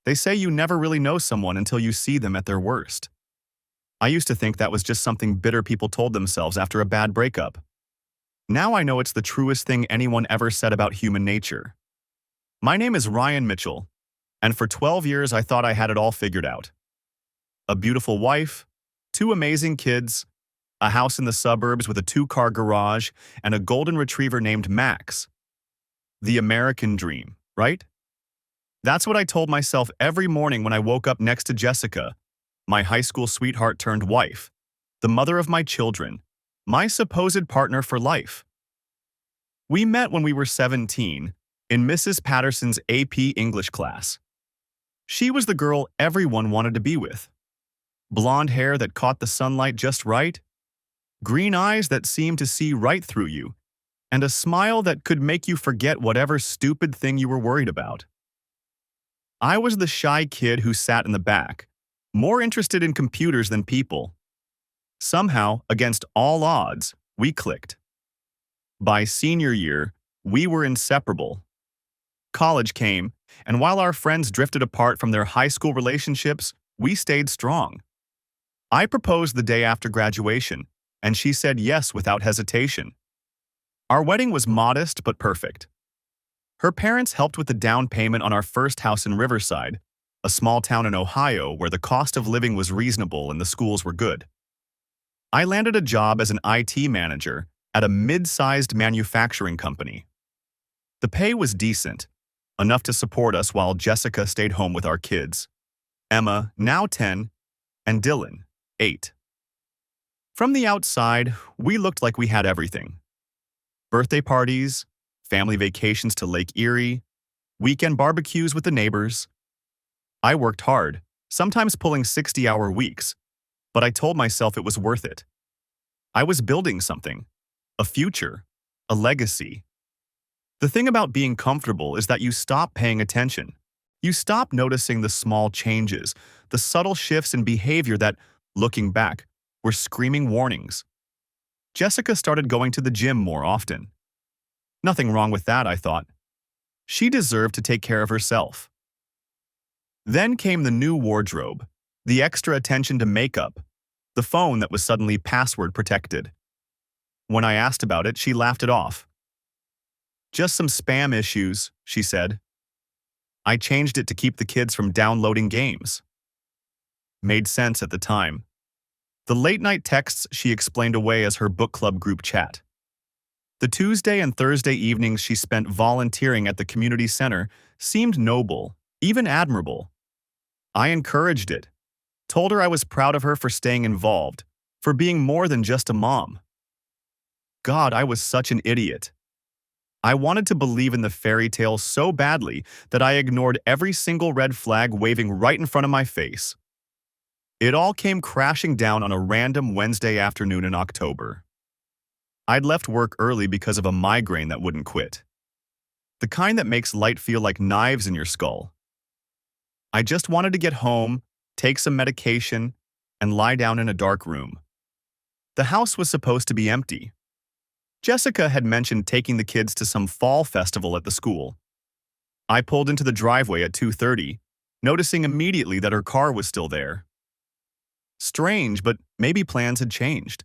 They say you never really know someone until you see them at their worst. I used to think that was just something bitter people told themselves after a bad breakup. Now I know it's the truest thing anyone ever said about human nature. My name is Ryan Mitchell, and for 12 years I thought I had it all figured out. A beautiful wife, 2 amazing kids, a house in the suburbs with a 2-car garage, and a golden retriever named Max. The American dream, right? That's what I told myself every morning when I woke up next to Jessica, my high school sweetheart turned wife, the mother of my children, my supposed partner for life. We met when we were 17, in Mrs. Patterson's AP English class. She was the girl everyone wanted to be with. Blonde hair that caught the sunlight just right, green eyes that seemed to see right through you, and a smile that could make you forget whatever stupid thing you were worried about. I was the shy kid who sat in the back, more interested in computers than people. Somehow, against all odds, we clicked. By senior year, we were inseparable. College came, and while our friends drifted apart from their high school relationships, we stayed strong. I proposed the day after graduation, and she said yes without hesitation. Our wedding was modest but perfect. Her parents helped with the down payment on our first house in Riverside, a small town in Ohio where the cost of living was reasonable and the schools were good. I landed a job as an IT manager at a mid-sized manufacturing company. The pay was decent, enough to support us while Jessica stayed home with our kids, Emma, now 10, and Dylan, 8. From the outside, we looked like we had everything. Birthday parties, family vacations to Lake Erie, weekend barbecues with the neighbors. I worked hard, sometimes pulling 60-hour weeks, but I told myself it was worth it. I was building something, a future, a legacy. The thing about being comfortable is that you stop paying attention. You stop noticing the small changes, the subtle shifts in behavior that, looking back, were screaming warnings. Jessica started going to the gym more often. Nothing wrong with that, I thought. She deserved to take care of herself. Then came the new wardrobe, the extra attention to makeup, the phone that was suddenly password protected. When I asked about it, she laughed it off. Just some spam issues, she said. I changed it to keep the kids from downloading games. Made sense at the time. The late-night texts she explained away as her book club group chat. The Tuesday and Thursday evenings she spent volunteering at the community center seemed noble, even admirable. I encouraged it, told her I was proud of her for staying involved, for being more than just a mom. God, I was such an idiot. I wanted to believe in the fairy tale so badly that I ignored every single red flag waving right in front of my face. It all came crashing down on a random Wednesday afternoon in October. I'd left work early because of a migraine that wouldn't quit. The kind that makes light feel like knives in your skull. I just wanted to get home, take some medication, and lie down in a dark room. The house was supposed to be empty. Jessica had mentioned taking the kids to some fall festival at the school. I pulled into the driveway at 2:30, noticing immediately that her car was still there. Strange, but maybe plans had changed.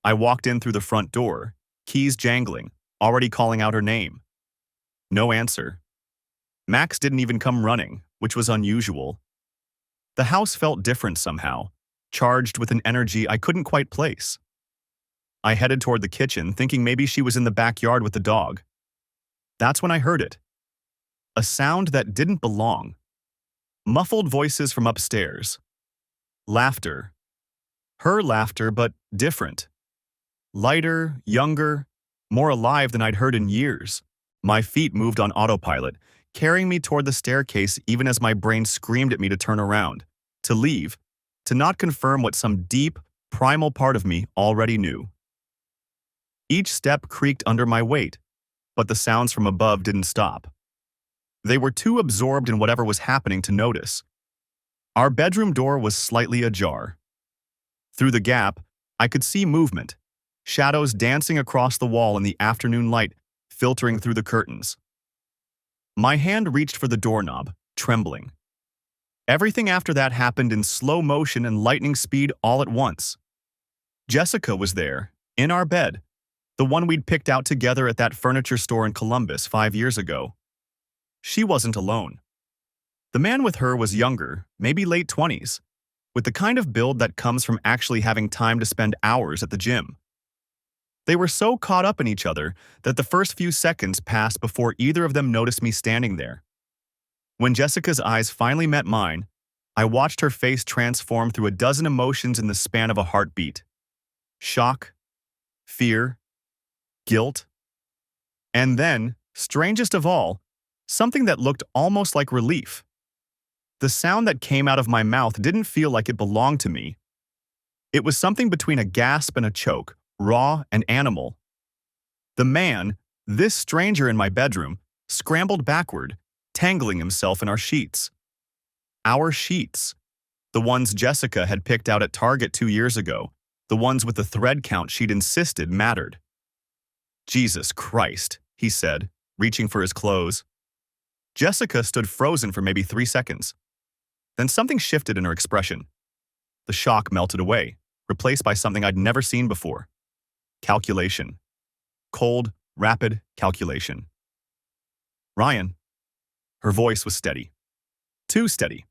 I walked in through the front door, keys jangling, already calling out her name. No answer. Max didn't even come running, which was unusual. The house felt different somehow, charged with an energy I couldn't quite place. I headed toward the kitchen, thinking maybe she was in the backyard with the dog. That's when I heard it. A sound that didn't belong. Muffled voices from upstairs. Laughter. Her laughter, but different. Lighter, younger, more alive than I'd heard in years. My feet moved on autopilot, carrying me toward the staircase even as my brain screamed at me to turn around, to leave, to not confirm what some deep, primal part of me already knew. Each step creaked under my weight, but the sounds from above didn't stop. They were too absorbed in whatever was happening to notice. Our bedroom door was slightly ajar. Through the gap, I could see movement, shadows dancing across the wall in the afternoon light filtering through the curtains. My hand reached for the doorknob, trembling. Everything after that happened in slow motion and lightning speed all at once. Jessica was there, in our bed, the one we'd picked out together at that furniture store in Columbus 5 years ago. She wasn't alone. The man with her was younger, maybe late 20s, with the kind of build that comes from actually having time to spend hours at the gym. They were so caught up in each other that the first few seconds passed before either of them noticed me standing there. When Jessica's eyes finally met mine, I watched her face transform through a dozen emotions in the span of a heartbeat. Shock, fear, guilt, and then, strangest of all, something that looked almost like relief. The sound that came out of my mouth didn't feel like it belonged to me. It was something between a gasp and a choke, raw and animal. The man, this stranger in my bedroom, scrambled backward, tangling himself in our sheets. Our sheets. The ones Jessica had picked out at Target 2 years ago, the ones with the thread count she'd insisted mattered. "Jesus Christ," he said, reaching for his clothes. Jessica stood frozen for maybe 3 seconds. Then something shifted in her expression. The shock melted away, replaced by something I'd never seen before. Calculation. Cold, rapid calculation. "Ryan." Her voice was steady. Too steady.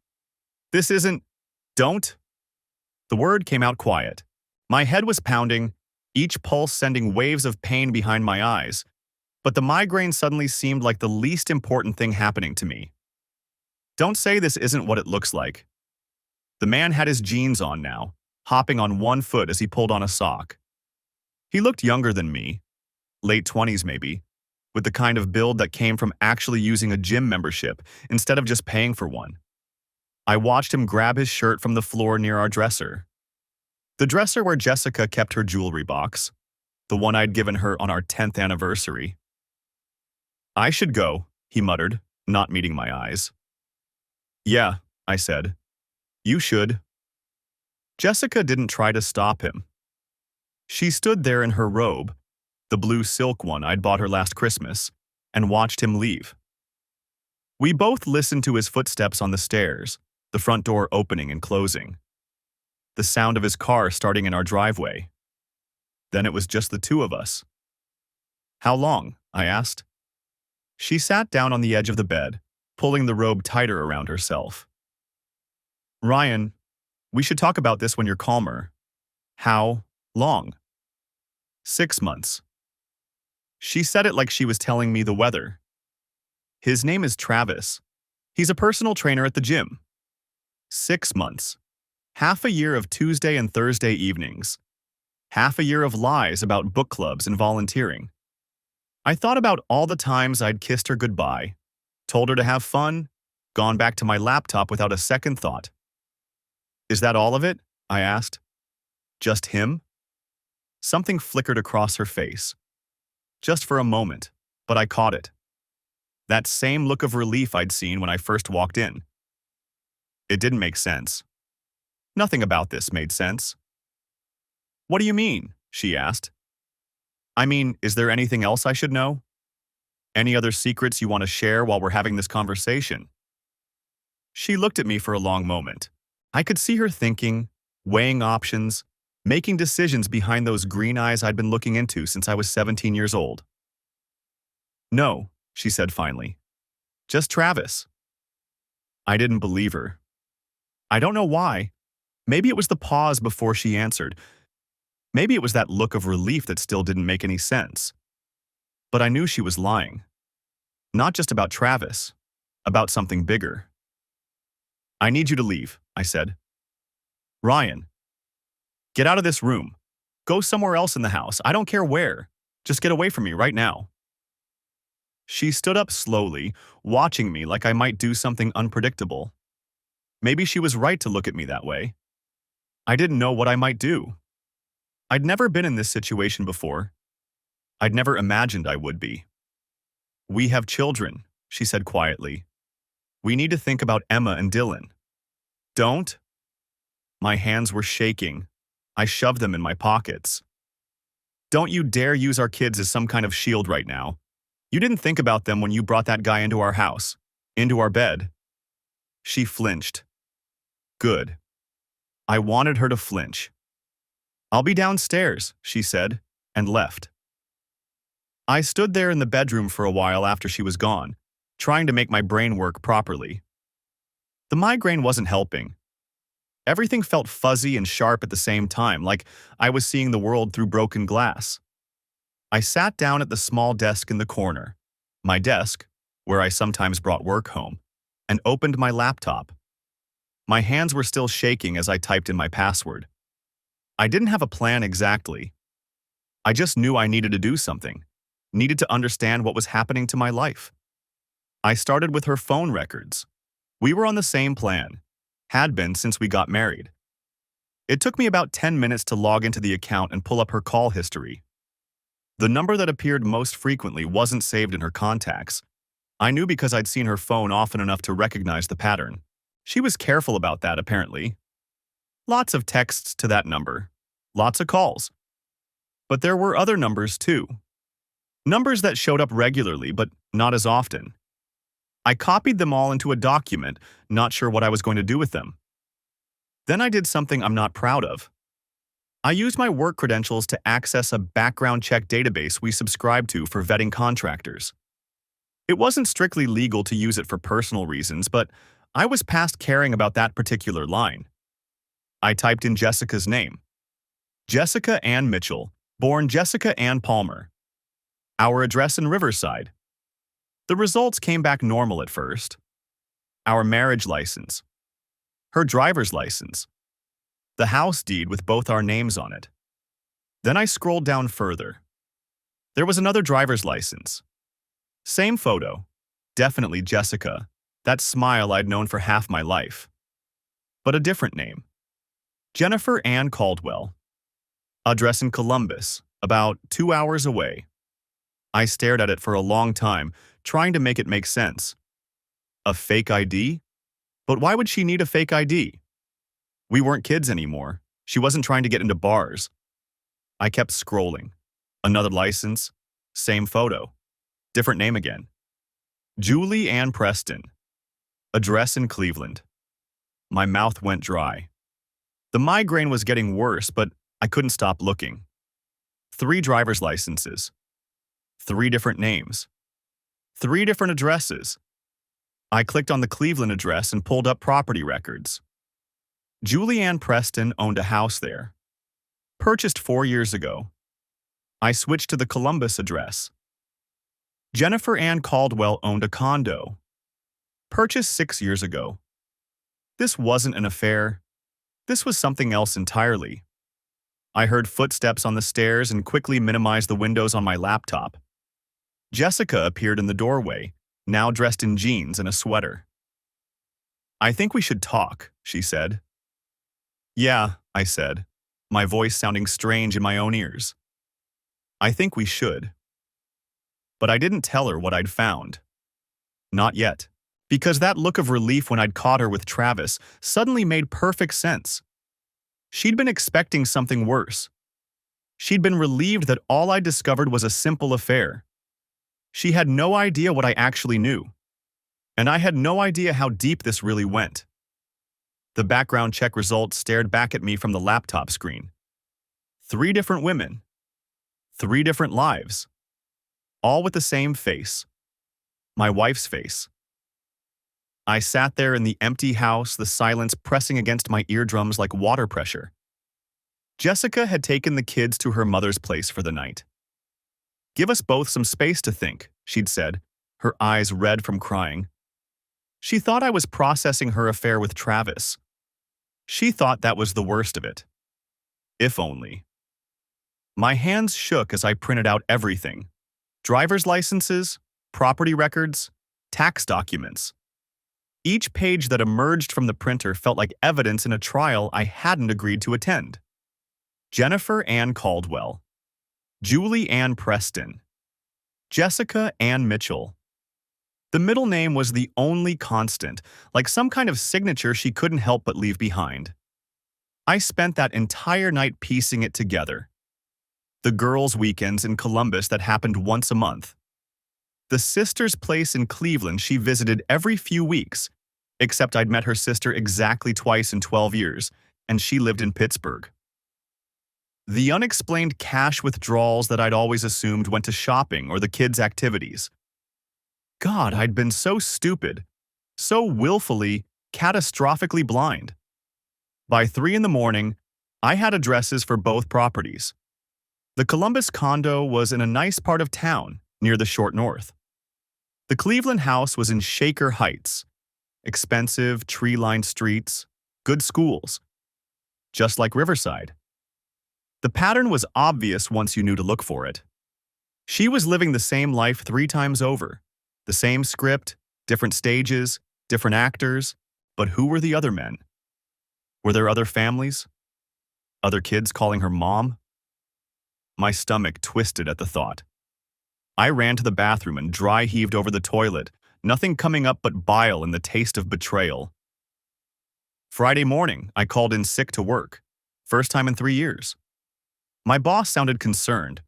"This isn't... Don't." The word came out quiet. My head was pounding, each pulse sending waves of pain behind my eyes, but the migraine suddenly seemed like the least important thing happening to me. "Don't say this isn't what it looks like." The man had his jeans on now, hopping on one foot as he pulled on a sock. He looked younger than me, late 20s maybe, with the kind of build that came from actually using a gym membership instead of just paying for one. I watched him grab his shirt from the floor near our dresser. The dresser where Jessica kept her jewelry box, the one I'd given her on our 10th anniversary. "I should go," he muttered, not meeting my eyes. "Yeah," I said. "You should." Jessica didn't try to stop him. She stood there in her robe, the blue silk one I'd bought her last Christmas, and watched him leave. We both listened to his footsteps on the stairs, the front door opening and closing. The sound of his car starting in our driveway. Then it was just the two of us. "How long?" I asked. She sat down on the edge of the bed, pulling the robe tighter around herself. "Ryan, we should talk about this when you're calmer." "How long?" 6 months. She said it like she was telling me the weather. "His name is Travis. He's a personal trainer at the gym." 6 months. Half a year of Tuesday and Thursday evenings. Half a year of lies about book clubs and volunteering. I thought about all the times I'd kissed her goodbye, told her to have fun, gone back to my laptop without a second thought. "Is that all of it?" I asked. "Just him?" Something flickered across her face. Just for a moment, but I caught it. That same look of relief I'd seen when I first walked in. It didn't make sense. Nothing about this made sense. "What do you mean?" she asked. "I mean, is there anything else I should know? Any other secrets you want to share while we're having this conversation?" She looked at me for a long moment. I could see her thinking, weighing options, making decisions behind those green eyes I'd been looking into since I was 17 years old. "No," she said finally. "Just Travis." I didn't believe her. I don't know why. Maybe it was the pause before she answered. Maybe it was that look of relief that still didn't make any sense. But I knew she was lying. Not just about Travis, about something bigger. "I need you to leave," I said. "Ryan, get out of this room. Go somewhere else in the house. I don't care where. Just get away from me right now." She stood up slowly, watching me like I might do something unpredictable. Maybe she was right to look at me that way. I didn't know what I might do. I'd never been in this situation before. I'd never imagined I would be. "We have children," she said quietly. "We need to think about Emma and Dylan." "Don't." My hands were shaking. I shoved them in my pockets. "Don't you dare use our kids as some kind of shield right now. You didn't think about them when you brought that guy into our house, into our bed." She flinched. Good. I wanted her to flinch. "I'll be downstairs," she said, and left. I stood there in the bedroom for a while after she was gone, trying to make my brain work properly. The migraine wasn't helping. Everything felt fuzzy and sharp at the same time, like I was seeing the world through broken glass. I sat down at the small desk in the corner, my desk, where I sometimes brought work home, and opened my laptop. My hands were still shaking as I typed in my password. I didn't have a plan exactly. I just knew I needed to do something, needed to understand what was happening to my life. I started with her phone records. We were on the same plan, had been since we got married. It took me about 10 minutes to log into the account and pull up her call history. The number that appeared most frequently wasn't saved in her contacts. I knew because I'd seen her phone often enough to recognize the pattern. She was careful about that, apparently. Lots of texts to that number. Lots of calls. But there were other numbers, too. Numbers that showed up regularly, but not as often. I copied them all into a document, not sure what I was going to do with them. Then I did something I'm not proud of. I used my work credentials to access a background check database we subscribe to for vetting contractors. It wasn't strictly legal to use it for personal reasons, but I was past caring about that particular line. I typed in Jessica's name. Jessica Ann Mitchell, born Jessica Ann Palmer. Our address in Riverside. The results came back normal at first. Our marriage license. Her driver's license. The house deed with both our names on it. Then I scrolled down further. There was another driver's license. Same photo. Definitely Jessica, that smile I'd known for half my life. But a different name. Jennifer Ann Caldwell. Address in Columbus, about 2 hours away. I stared at it for a long time, trying to make it make sense. A fake ID? But why would she need a fake ID? We weren't kids anymore. She wasn't trying to get into bars. I kept scrolling. Another license, same photo, different name again. Julie Ann Preston. Address in Cleveland. My mouth went dry. The migraine was getting worse, but I couldn't stop looking. 3 driver's licenses. 3 different names. 3 different addresses. I clicked on the Cleveland address and pulled up property records. Julie Ann Preston owned a house there. Purchased 4 years ago. I switched to the Columbus address. Jennifer Ann Caldwell owned a condo. Purchased 6 years ago. This wasn't an affair. This was something else entirely. I heard footsteps on the stairs and quickly minimized the windows on my laptop. Jessica appeared in the doorway, now dressed in jeans and a sweater. "I think we should talk," she said. "Yeah," I said, my voice sounding strange in my own ears. "I think we should." But I didn't tell her what I'd found. Not yet. Because that look of relief when I'd caught her with Travis suddenly made perfect sense. She'd been expecting something worse. She'd been relieved that all I discovered was a simple affair. She had no idea what I actually knew. And I had no idea how deep this really went. The background check results stared back at me from the laptop screen. 3 different women. 3 different lives. All with the same face. My wife's face. I sat there in the empty house, the silence pressing against my eardrums like water pressure. Jessica had taken the kids to her mother's place for the night. "Give us both some space to think," she'd said, her eyes red from crying. She thought I was processing her affair with Travis. She thought that was the worst of it. If only. My hands shook as I printed out everything. Driver's licenses, property records, tax documents. Each page that emerged from the printer felt like evidence in a trial I hadn't agreed to attend. Jennifer Ann Caldwell. Julie Ann Preston. Jessica Ann Mitchell. The middle name was the only constant, like some kind of signature she couldn't help but leave behind. I spent that entire night piecing it together. The girls' weekends in Columbus that happened once a month. The sister's place in Cleveland she visited every few weeks, except I'd met her sister exactly twice in 12 years, and she lived in Pittsburgh. The unexplained cash withdrawals that I'd always assumed went to shopping or the kids' activities. God, I'd been so stupid, so willfully, catastrophically blind. By 3 in the morning, I had addresses for both properties. The Columbus condo was in a nice part of town, near the short north. The Cleveland house was in Shaker Heights. Expensive, tree-lined streets, good schools. Just like Riverside. The pattern was obvious once you knew to look for it. She was living the same life 3 times over. The same script, different stages, different actors, but who were the other men? Were there other families? Other kids calling her mom? My stomach twisted at the thought. I ran to the bathroom and dry heaved over the toilet, nothing coming up but bile and the taste of betrayal. Friday morning, I called in sick to work. First time in 3 years. My boss sounded concerned.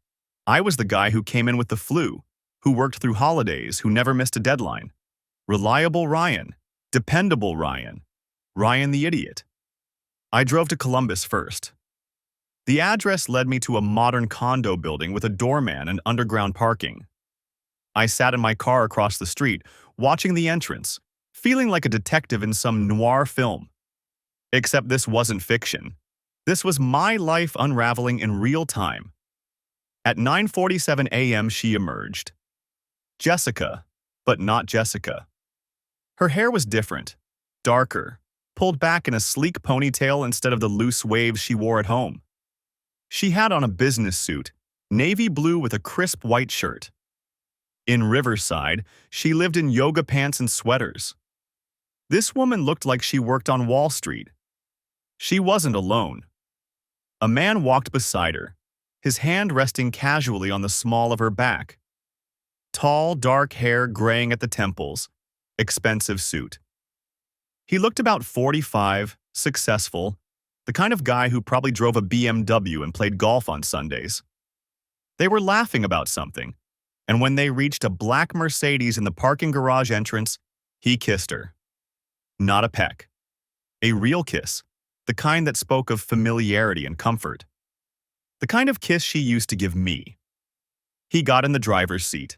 I was the guy who came in with the flu, who worked through holidays, who never missed a deadline. Reliable Ryan. Dependable Ryan. Ryan the idiot. I drove to Columbus first. The address led me to a modern condo building with a doorman and underground parking. I sat in my car across the street, watching the entrance, feeling like a detective in some noir film. Except this wasn't fiction. This was my life unraveling in real time. At 9:47 a.m. she emerged. Jessica, but not Jessica. Her hair was different, darker, pulled back in a sleek ponytail instead of the loose waves she wore at home. She had on a business suit, navy blue with a crisp white shirt. In Riverside, she lived in yoga pants and sweaters. This woman looked like she worked on Wall Street. She wasn't alone. A man walked beside her, his hand resting casually on the small of her back. Tall, dark hair graying at the temples, expensive suit. He looked about 45, successful, the kind of guy who probably drove a BMW and played golf on Sundays. They were laughing about something, and when they reached a black Mercedes in the parking garage entrance, he kissed her. Not a peck. A real kiss, the kind that spoke of familiarity and comfort. The kind of kiss she used to give me. He got in the driver's seat.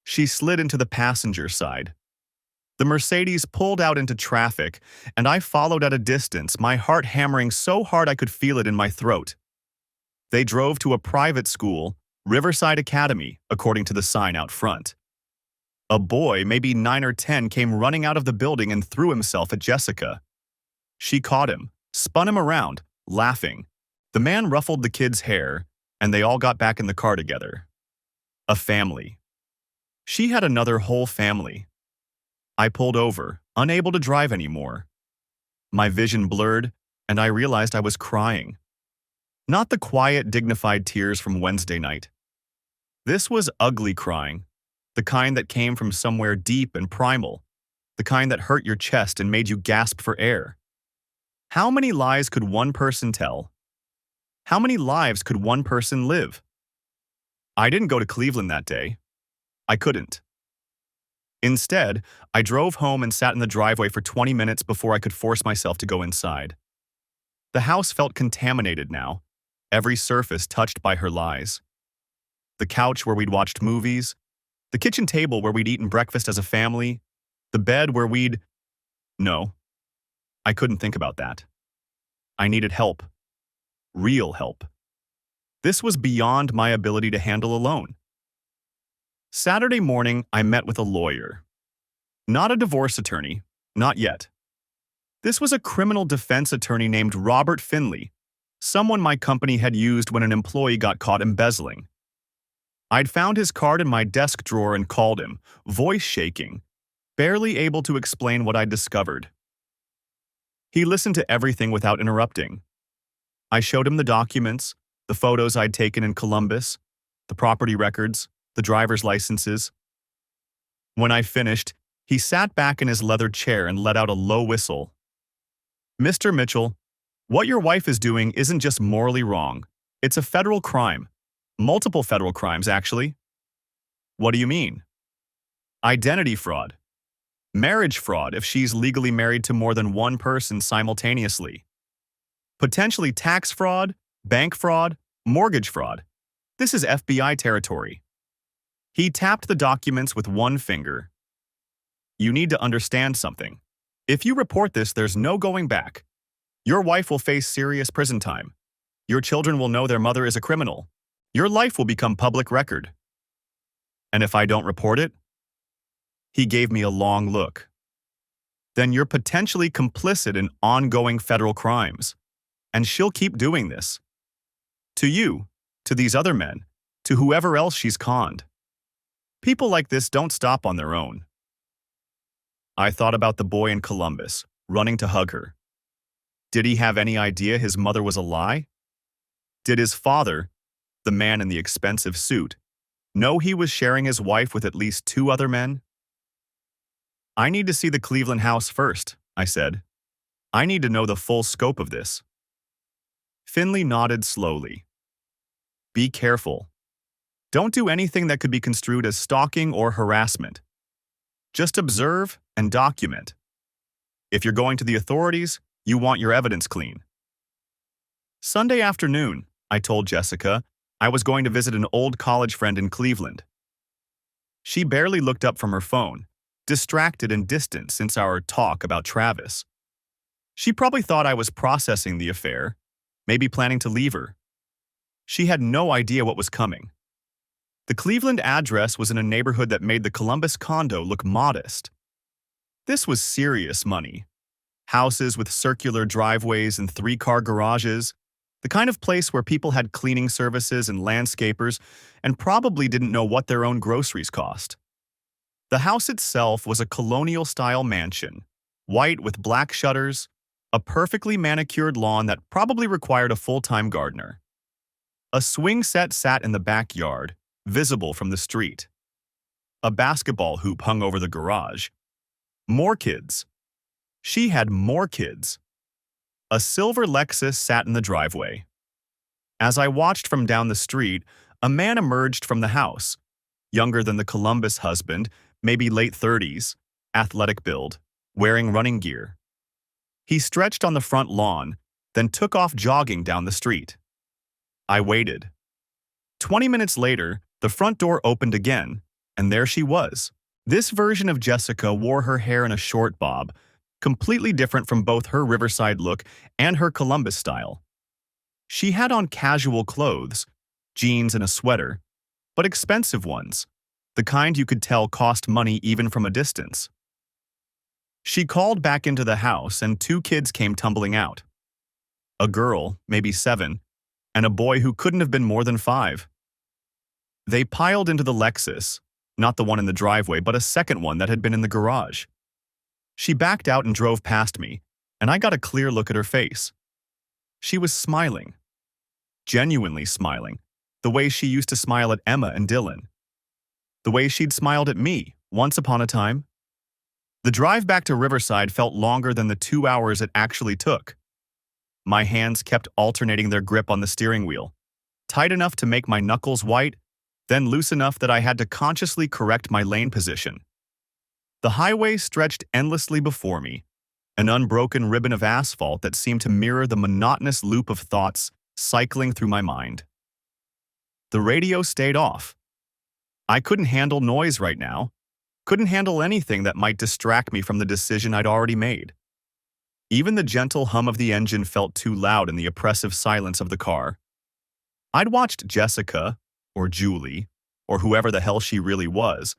She slid into the passenger side. The Mercedes pulled out into traffic, and I followed at a distance, my heart hammering so hard I could feel it in my throat. They drove to a private school, Riverside Academy, according to the sign out front. A boy, maybe 9 or 10, came running out of the building and threw himself at Jessica. She caught him, spun him around, laughing. The man ruffled the kid's hair, and they all got back in the car together. A family. She had another whole family. I pulled over, unable to drive anymore. My vision blurred, and I realized I was crying. Not the quiet, dignified tears from Wednesday night. This was ugly crying, the kind that came from somewhere deep and primal, the kind that hurt your chest and made you gasp for air. How many lies could one person tell? How many lives could one person live? I didn't go to Cleveland that day. I couldn't. Instead, I drove home and sat in the driveway for 20 minutes before I could force myself to go inside. The house felt contaminated now, every surface touched by her lies. The couch where we'd watched movies, the kitchen table where we'd eaten breakfast as a family, the bed where we'd… No, I couldn't think about that. I needed help. Real help. This was beyond my ability to handle alone. Saturday morning, I met with a lawyer. Not a divorce attorney, not yet. This was a criminal defense attorney named Robert Finley, someone my company had used when an employee got caught embezzling. I'd found his card in my desk drawer and called him, voice shaking, barely able to explain what I'd discovered. He listened to everything without interrupting. I showed him the documents, the photos I'd taken in Columbus, the property records, the driver's licenses. When I finished, he sat back in his leather chair and let out a low whistle. Mr. Mitchell, what your wife is doing isn't just morally wrong. It's a federal crime. Multiple federal crimes, actually. What do you mean? Identity fraud. Marriage fraud if she's legally married to more than one person simultaneously. Potentially tax fraud, bank fraud, mortgage fraud. This is FBI territory. He tapped the documents with one finger. You need to understand something. If you report this, there's no going back. Your wife will face serious prison time. Your children will know their mother is a criminal. Your life will become public record. And if I don't report it? He gave me a long look. Then you're potentially complicit in ongoing federal crimes. And she'll keep doing this. To you, to these other men, to whoever else she's conned. People like this don't stop on their own. I thought about the boy in Columbus, running to hug her. Did he have any idea his mother was a lie? Did his father, the man in the expensive suit, know he was sharing his wife with at least 2 other men? I need to see the Cleveland house first, I said. I need to know the full scope of this. Finley nodded slowly. Be careful. Don't do anything that could be construed as stalking or harassment. Just observe and document. If you're going to the authorities, you want your evidence clean. Sunday afternoon, I told Jessica, I was going to visit an old college friend in Cleveland. She barely looked up from her phone, distracted and distant since our talk about Travis. She probably thought I was processing the affair, maybe planning to leave her. She had no idea what was coming. The Cleveland address was in a neighborhood that made the Columbus condo look modest. This was serious money. Houses with circular driveways and 3-car garages, the kind of place where people had cleaning services and landscapers and probably didn't know what their own groceries cost. The house itself was a colonial-style mansion, white with black shutters, a perfectly manicured lawn that probably required a full-time gardener. A swing set sat in the backyard, visible from the street. A basketball hoop hung over the garage. More kids. She had more kids. A silver Lexus sat in the driveway. As I watched from down the street, a man emerged from the house, younger than the Columbus husband, maybe late 30s, athletic build, wearing running gear. He stretched on the front lawn, then took off jogging down the street. I waited. 20 minutes later, the front door opened again, and there she was. This version of Jessica wore her hair in a short bob, completely different from both her Riverside look and her Columbus style. She had on casual clothes, jeans and a sweater, but expensive ones, the kind you could tell cost money even from a distance. She called back into the house and 2 kids came tumbling out. A girl, maybe 7, and a boy who couldn't have been more than 5. They piled into the Lexus, not the one in the driveway, but a second one that had been in the garage. She backed out and drove past me, and I got a clear look at her face. She was smiling. Genuinely smiling, the way she used to smile at Emma and Dylan. The way she'd smiled at me, once upon a time. The drive back to Riverside felt longer than the 2 hours it actually took. My hands kept alternating their grip on the steering wheel, tight enough to make my knuckles white, then loose enough that I had to consciously correct my lane position. The highway stretched endlessly before me, an unbroken ribbon of asphalt that seemed to mirror the monotonous loop of thoughts cycling through my mind. The radio stayed off. I couldn't handle noise right now, couldn't handle anything that might distract me from the decision I'd already made. Even the gentle hum of the engine felt too loud in the oppressive silence of the car. I'd watched Jessica, or Julie, or whoever the hell she really was,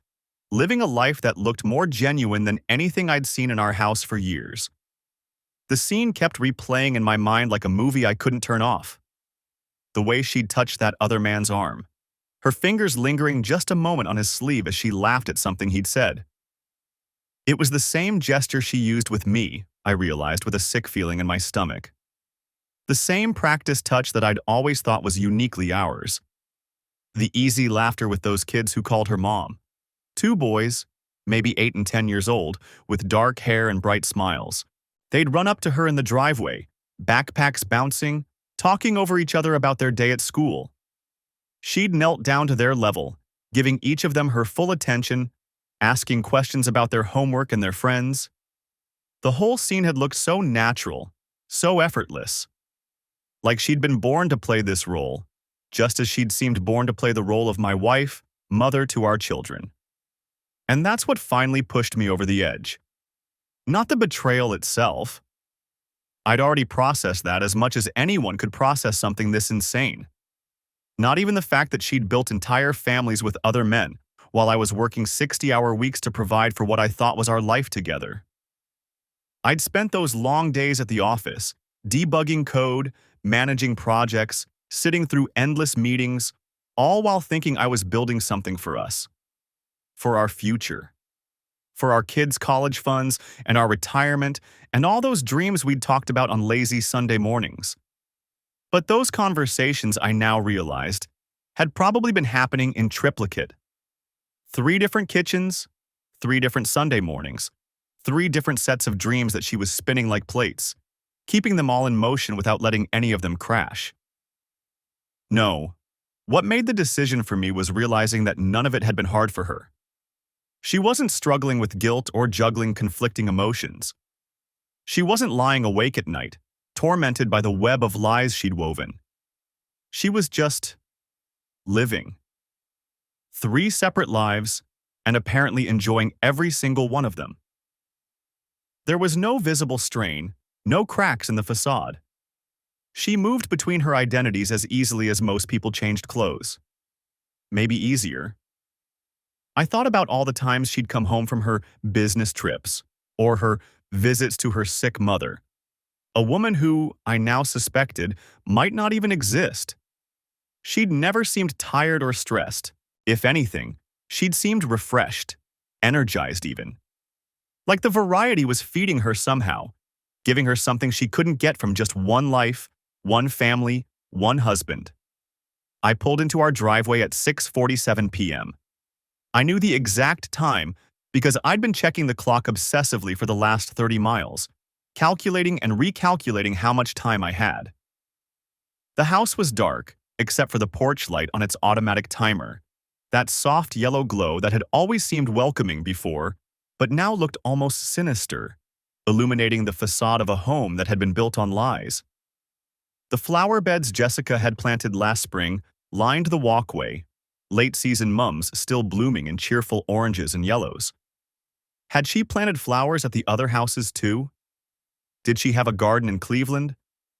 living a life that looked more genuine than anything I'd seen in our house for years. The scene kept replaying in my mind like a movie I couldn't turn off. The way she'd touched that other man's arm, her fingers lingering just a moment on his sleeve as she laughed at something he'd said. It was the same gesture she used with me, I realized with a sick feeling in my stomach. The same practiced touch that I'd always thought was uniquely ours. The easy laughter with those kids who called her mom. 2 boys, maybe 8 and 10 years old, with dark hair and bright smiles. They'd run up to her in the driveway, backpacks bouncing, talking over each other about their day at school. She'd knelt down to their level, giving each of them her full attention, asking questions about their homework and their friends. The whole scene had looked so natural, so effortless, like she'd been born to play this role, just as she'd seemed born to play the role of my wife, mother to our children. And that's what finally pushed me over the edge. Not the betrayal itself. I'd already processed that as much as anyone could process something this insane. Not even the fact that she'd built entire families with other men, while I was working 60-hour weeks to provide for what I thought was our life together. I'd spent those long days at the office, debugging code, managing projects, sitting through endless meetings, all while thinking I was building something for us. For our future. For our kids' college funds and our retirement and all those dreams we'd talked about on lazy Sunday mornings. But those conversations, I now realized, had probably been happening in triplicate. 3 different kitchens, 3 different Sunday mornings, 3 different sets of dreams that she was spinning like plates, keeping them all in motion without letting any of them crash. No, what made the decision for me was realizing that none of it had been hard for her. She wasn't struggling with guilt or juggling conflicting emotions. She wasn't lying awake at night, tormented by the web of lies she'd woven. She was just living. 3 separate lives, and apparently enjoying every single one of them. There was no visible strain, no cracks in the facade. She moved between her identities as easily as most people changed clothes. Maybe easier. I thought about all the times she'd come home from her business trips, or her visits to her sick mother. A woman who, I now suspected, might not even exist. She'd never seemed tired or stressed. If anything, she'd seemed refreshed, energized even. Like the variety was feeding her somehow, giving her something she couldn't get from just one life, one family, one husband. I pulled into our driveway at 6:47 p.m. I knew the exact time because I'd been checking the clock obsessively for the last 30 miles, calculating and recalculating how much time I had. The house was dark, except for the porch light on its automatic timer, that soft yellow glow that had always seemed welcoming before, but now looked almost sinister, illuminating the facade of a home that had been built on lies. The flower beds Jessica had planted last spring lined the walkway, late-season mums still blooming in cheerful oranges and yellows. Had she planted flowers at the other houses too? Did she have a garden in Cleveland?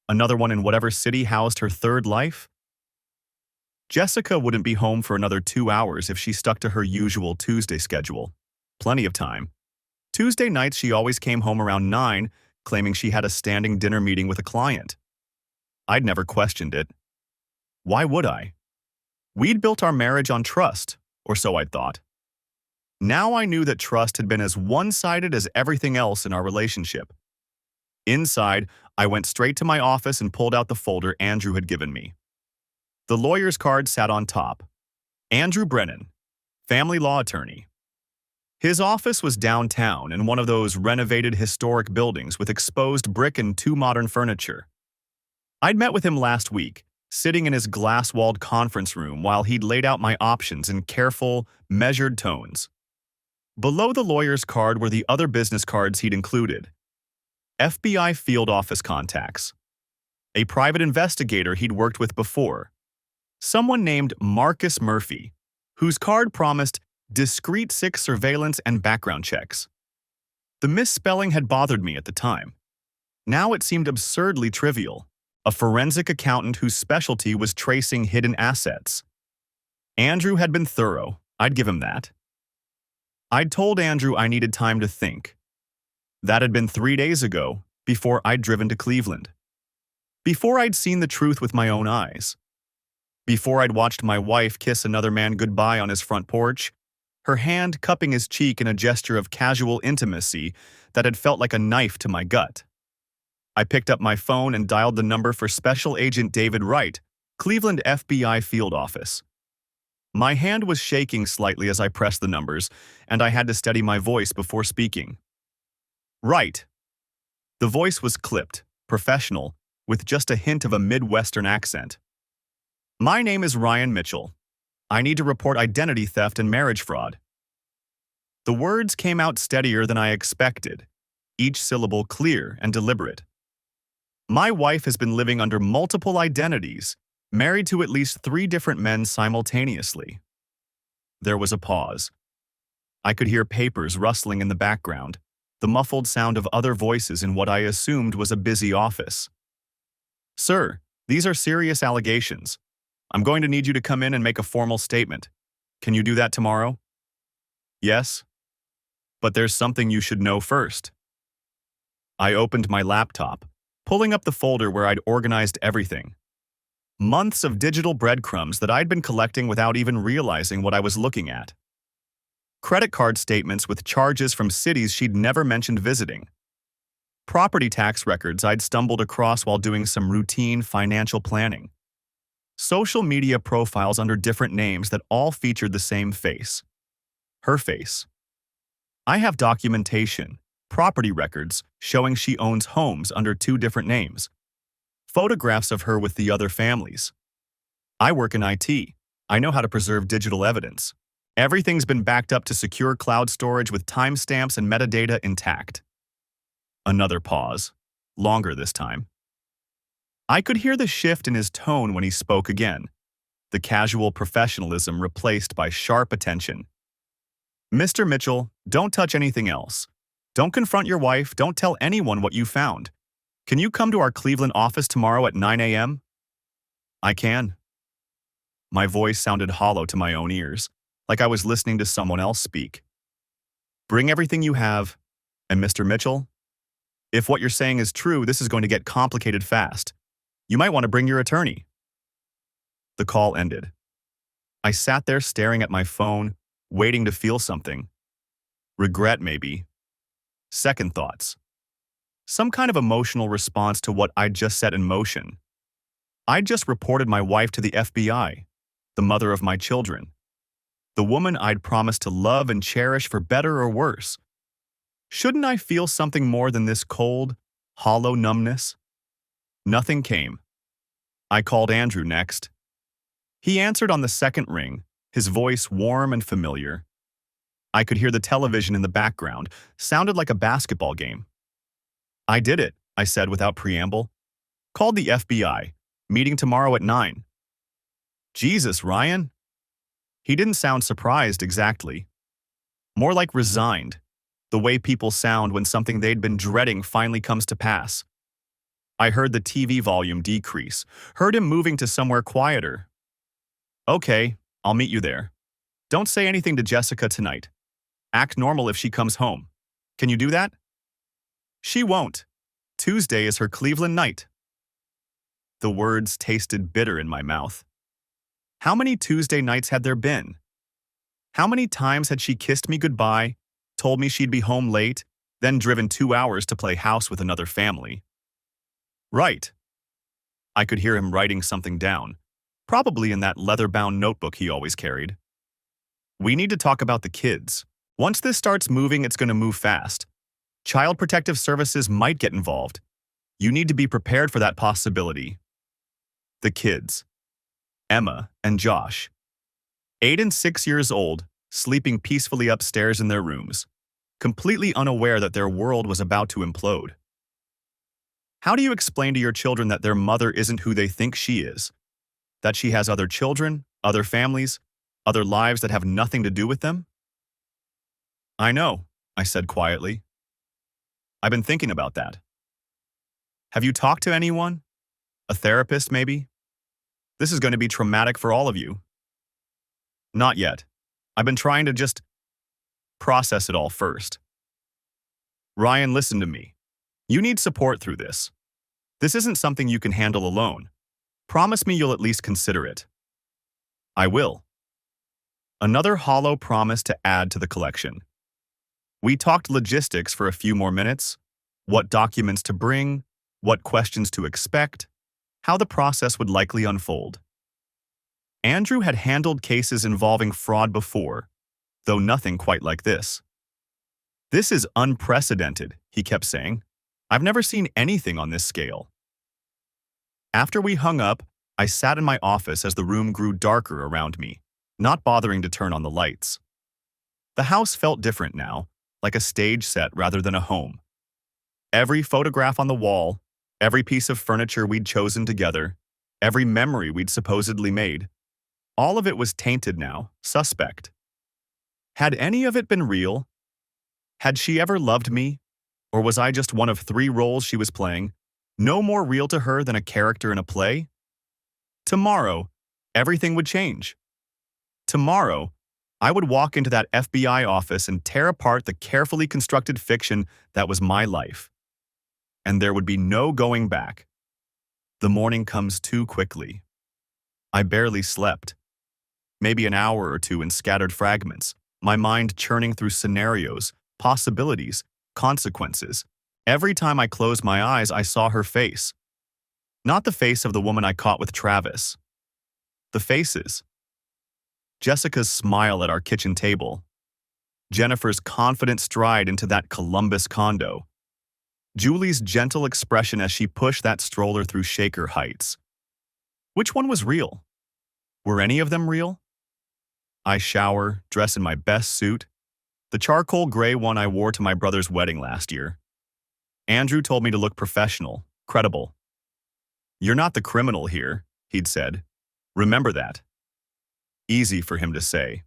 Another one in whatever city housed her third life? Jessica wouldn't be home for another 2 hours if she stuck to her usual Tuesday schedule. Plenty of time. Tuesday nights she always came home around 9, claiming she had a standing dinner meeting with a client. I'd never questioned it. Why would I? We'd built our marriage on trust, or so I'd thought. Now I knew that trust had been as one-sided as everything else in our relationship. Inside, I went straight to my office and pulled out the folder Andrew had given me. The lawyer's card sat on top. Andrew Brennan, family law attorney. His office was downtown in one of those renovated historic buildings with exposed brick and 2 modern furniture. I'd met with him last week, sitting in his glass-walled conference room while he'd laid out my options in careful, measured tones. Below the lawyer's card were the other business cards he'd included. FBI field office contacts. A private investigator he'd worked with before. Someone named Marcus Murphy, whose card promised discreet 6 surveillance and background checks. The misspelling had bothered me at the time. Now it seemed absurdly trivial. A forensic accountant whose specialty was tracing hidden assets. Andrew had been thorough, I'd give him that. I'd told Andrew I needed time to think. That had been 3 days ago, before I'd driven to Cleveland. Before I'd seen the truth with my own eyes. Before I'd watched my wife kiss another man goodbye on his front porch, her hand cupping his cheek in a gesture of casual intimacy that had felt like a knife to my gut. I picked up my phone and dialed the number for Special Agent David Wright, Cleveland FBI field office. My hand was shaking slightly as I pressed the numbers, and I had to steady my voice before speaking. Right. The voice was clipped, professional, with just a hint of a Midwestern accent. My name is Ryan Mitchell. I need to report identity theft and marriage fraud. The words came out steadier than I expected, each syllable clear and deliberate. My wife has been living under multiple identities, married to at least 3 different men simultaneously. There was a pause. I could hear papers rustling in the background, the muffled sound of other voices in what I assumed was a busy office. "Sir, these are serious allegations. I'm going to need you to come in and make a formal statement. Can you do that tomorrow?" "Yes, but there's something you should know first." I opened my laptop, pulling up the folder where I'd organized everything. Months of digital breadcrumbs that I'd been collecting without even realizing what I was looking at. Credit card statements with charges from cities she'd never mentioned visiting. Property tax records I'd stumbled across while doing some routine financial planning. Social media profiles under different names that all featured the same face. Her face. I have documentation, property records showing she owns homes under 2 different names. Photographs of her with the other families. I work in IT. I know how to preserve digital evidence. Everything's been backed up to secure cloud storage with timestamps and metadata intact. Another pause. Longer this time. I could hear the shift in his tone when he spoke again. The casual professionalism replaced by sharp attention. "Mr. Mitchell, don't touch anything else. Don't confront your wife, don't tell anyone what you found. Can you come to our Cleveland office tomorrow at 9 a.m.? "I can." My voice sounded hollow to my own ears, like I was listening to someone else speak. "Bring everything you have, and Mr. Mitchell, if what you're saying is true, this is going to get complicated fast. You might want to bring your attorney." The call ended. I sat there staring at my phone, waiting to feel something. Regret, maybe. Second thoughts. Some kind of emotional response to what I'd just set in motion. I'd just reported my wife to the FBI, the mother of my children. The woman I'd promised to love and cherish for better or worse. Shouldn't I feel something more than this cold, hollow numbness? Nothing came. I called Andrew next. He answered on the second ring, his voice warm and familiar. I could hear the television in the background, sounded like a basketball game. "I did it," I said without preamble. "Called the FBI. Meeting tomorrow at 9. "Jesus, Ryan?" He didn't sound surprised exactly. More like resigned, the way people sound when something they'd been dreading finally comes to pass. I heard the TV volume decrease, heard him moving to somewhere quieter. "Okay, I'll meet you there. Don't say anything to Jessica tonight. Act normal if she comes home. Can you do that?" "She won't. Tuesday is her Cleveland night." The words tasted bitter in my mouth. How many Tuesday nights had there been? How many times had she kissed me goodbye, told me she'd be home late, then driven 2 hours to play house with another family? Right. I could hear him writing something down, probably in that leather-bound notebook he always carried. "We need to talk about the kids. Once this starts moving, it's going to move fast. Child Protective Services might get involved. You need to be prepared for that possibility." The kids. Emma and Josh. 8 and 6 years old, sleeping peacefully upstairs in their rooms, completely unaware that their world was about to implode. How do you explain to your children that their mother isn't who they think she is? That she has other children, other families, other lives that have nothing to do with them? "I know," I said quietly. "I've been thinking about that." "Have you talked to anyone? A therapist, maybe? This is going to be traumatic for all of you." "Not yet. I've been trying to just process it all first." "Ryan, listen to me. You need support through this. This isn't something you can handle alone. Promise me you'll at least consider it." "I will." Another hollow promise to add to the collection. We talked logistics for a few more minutes, what documents to bring, what questions to expect, how the process would likely unfold. Andrew had handled cases involving fraud before, though nothing quite like this. "This is unprecedented," he kept saying. "I've never seen anything on this scale." After we hung up, I sat in my office as the room grew darker around me, not bothering to turn on the lights. The house felt different now, like a stage set rather than a home. Every photograph on the wall, every piece of furniture we'd chosen together, every memory we'd supposedly made, all of it was tainted now, suspect. Had any of it been real? Had she ever loved me? Or was I just one of 3 roles she was playing, no more real to her than a character in a play? Tomorrow, everything would change. Tomorrow, I would walk into that FBI office and tear apart the carefully constructed fiction that was my life. And there would be no going back. The morning comes too quickly. I barely slept. Maybe an hour or two in scattered fragments, my mind churning through scenarios, possibilities, consequences. Every time I closed my eyes, I saw her face. Not the face of the woman I caught with Travis. The faces. Jessica's smile at our kitchen table. Jennifer's confident stride into that Columbus condo. Julie's gentle expression as she pushed that stroller through Shaker Heights. Which one was real? Were any of them real? I shower, dress in my best suit, the charcoal gray one I wore to my brother's wedding last year. Andrew told me to look professional, credible. "You're not the criminal here," he'd said. "Remember that." Easy for him to say.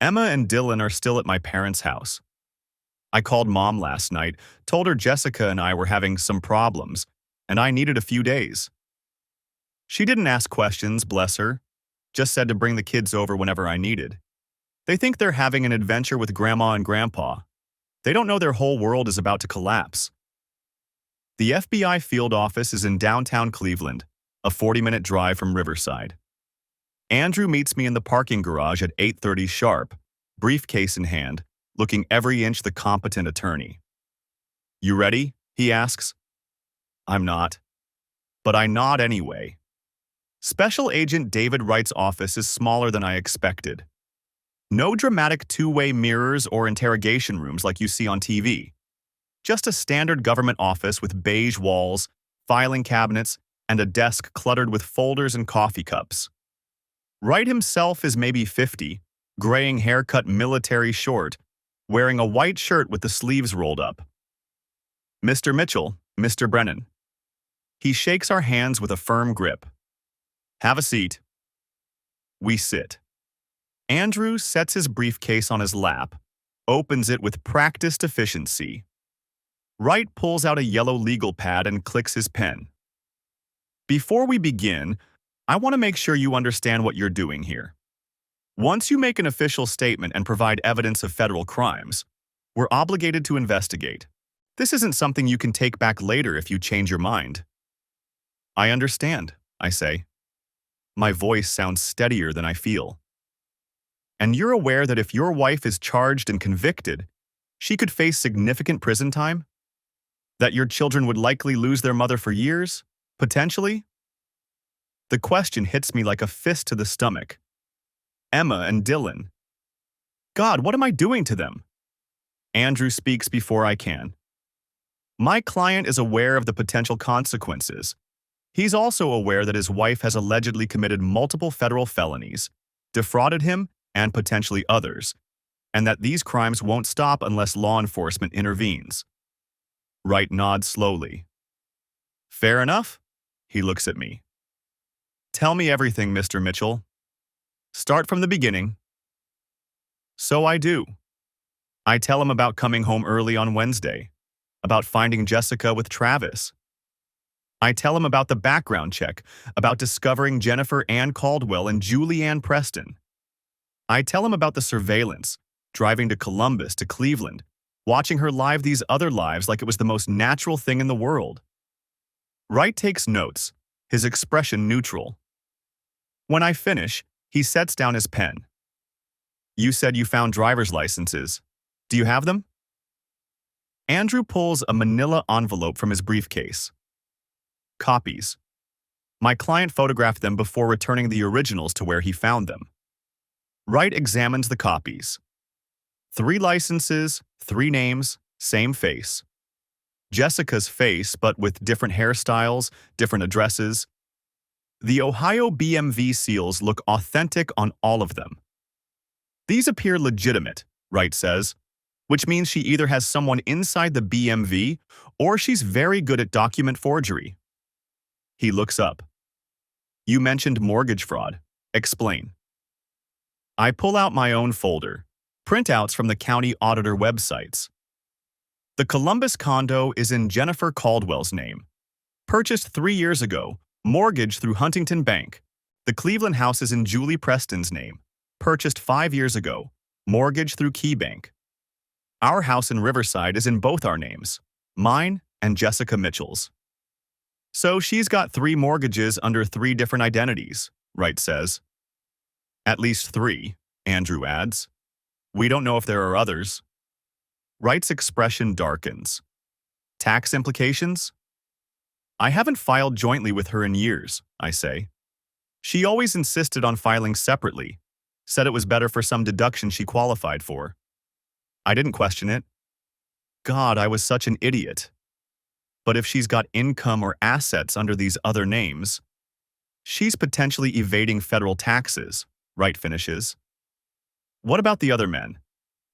Emma and Dylan are still at my parents' house. I called Mom last night, told her Jessica and I were having some problems, and I needed a few days. She didn't ask questions, bless her, just said to bring the kids over whenever I needed. They think they're having an adventure with Grandma and Grandpa. They don't know their whole world is about to collapse. The FBI field office is in downtown Cleveland, a 40-minute drive from Riverside. Andrew meets me in the parking garage at 8:30 sharp, briefcase in hand, looking every inch the competent attorney. "You ready?" he asks. I'm not. But I nod anyway. Special Agent David Wright's office is smaller than I expected. No dramatic two-way mirrors or interrogation rooms like you see on TV. Just a standard government office with beige walls, filing cabinets, and a desk cluttered with folders and coffee cups. Wright himself is maybe 50, graying haircut military short, wearing a white shirt with the sleeves rolled up. "Mr. Mitchell, Mr. Brennan." He shakes our hands with a firm grip. "Have a seat." We sit. Andrew sets his briefcase on his lap, opens it with practiced efficiency. Wright pulls out a yellow legal pad and clicks his pen. "Before we begin, I want to make sure you understand what you're doing here. Once you make an official statement and provide evidence of federal crimes, we're obligated to investigate. This isn't something you can take back later if you change your mind." "I understand," I say. My voice sounds steadier than I feel. "And you're aware that if your wife is charged and convicted, she could face significant prison time? That your children would likely lose their mother for years? Potentially?" The question hits me like a fist to the stomach. Emma and Dylan. God, what am I doing to them? Andrew speaks before I can. My client is aware of the potential consequences. He's also aware that his wife has allegedly committed multiple federal felonies, defrauded him and potentially others, and that these crimes won't stop unless law enforcement intervenes. Wright nods slowly. "Fair enough?" He looks at me. "Tell me everything, Mr. Mitchell. Start from the beginning." So I do. I tell him about coming home early on Wednesday, about finding Jessica with Travis. I tell him about the background check, about discovering Jennifer Ann Caldwell and Julie Ann Preston. I tell him about the surveillance, driving to Columbus, to Cleveland, watching her live these other lives like it was the most natural thing in the world. Wright takes notes, his expression neutral. When I finish, he sets down his pen. "You said you found driver's licenses. Do you have them?" Andrew pulls a manila envelope from his briefcase. Copies. My client photographed them before returning the originals to where he found them. Wright examines the copies. 3 licenses, 3 names, same face. Jessica's face, but with different hairstyles, different addresses. The Ohio BMV seals look authentic on all of them. These appear legitimate, Wright says, which means she either has someone inside the BMV or she's very good at document forgery. He looks up. You mentioned mortgage fraud. Explain. I pull out my own folder, printouts from the county auditor websites. The Columbus condo is in Jennifer Caldwell's name. Purchased 3 years ago, mortgage through Huntington Bank. The Cleveland house is in Julie Preston's name. Purchased 5 years ago, mortgage through KeyBank. Our house in Riverside is in both our names, mine and Jessica Mitchell's. So she's got 3 mortgages under 3 different identities, Wright says. At least 3, Andrew adds. We don't know if there are others. Wright's expression darkens. Tax implications? I haven't filed jointly with her in years, I say. She always insisted on filing separately, said it was better for some deduction she qualified for. I didn't question it. God, I was such an idiot. But if she's got income or assets under these other names, she's potentially evading federal taxes, Wright finishes. What about the other men?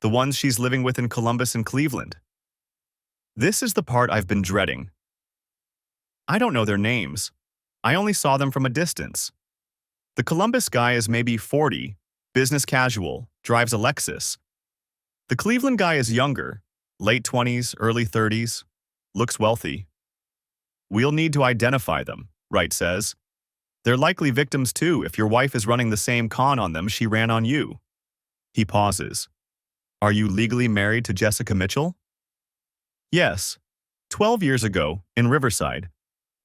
The ones she's living with in Columbus and Cleveland? This is the part I've been dreading. I don't know their names. I only saw them from a distance. The Columbus guy is maybe 40, business casual, drives a Lexus. The Cleveland guy is younger, late 20s, early 30s, looks wealthy. We'll need to identify them, Wright says. They're likely victims too if your wife is running the same con on them she ran on you. He pauses. Are you legally married to Jessica Mitchell? Yes. 12 years ago, in Riverside.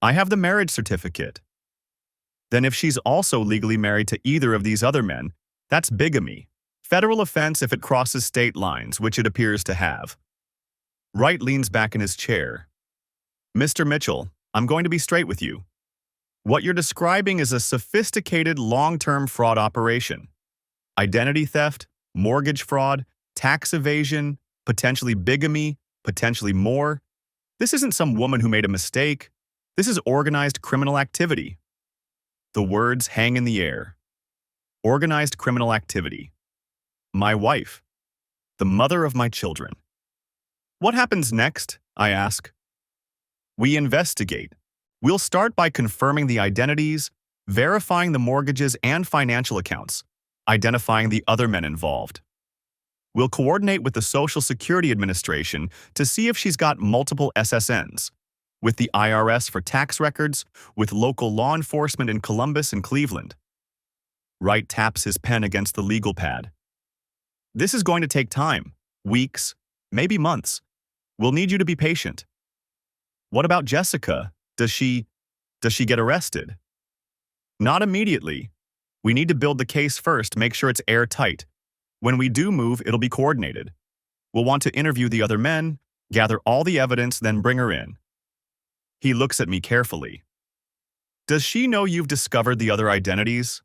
I have the marriage certificate. Then if she's also legally married to either of these other men, that's bigamy. Federal offense if it crosses state lines, which it appears to have. Wright leans back in his chair. Mr. Mitchell, I'm going to be straight with you. What you're describing is a sophisticated long-term fraud operation. Identity theft, mortgage fraud, tax evasion, potentially bigamy, potentially more. This isn't some woman who made a mistake. This is organized criminal activity. The words hang in the air. Organized criminal activity. My wife. The mother of my children. What happens next? I ask. We investigate. We'll start by confirming the identities, verifying the mortgages and financial accounts, identifying the other men involved. We'll coordinate with the Social Security Administration to see if she's got multiple SSNs, with the IRS for tax records, with local law enforcement in Columbus and Cleveland. Wright taps his pen against the legal pad. This is going to take time, weeks, maybe months. We'll need you to be patient. What about Jessica? Does she get arrested? Not immediately. We need to build the case first, make sure it's airtight. When we do move, it'll be coordinated. We'll want to interview the other men, gather all the evidence, then bring her in. He looks at me carefully. Does she know you've discovered the other identities?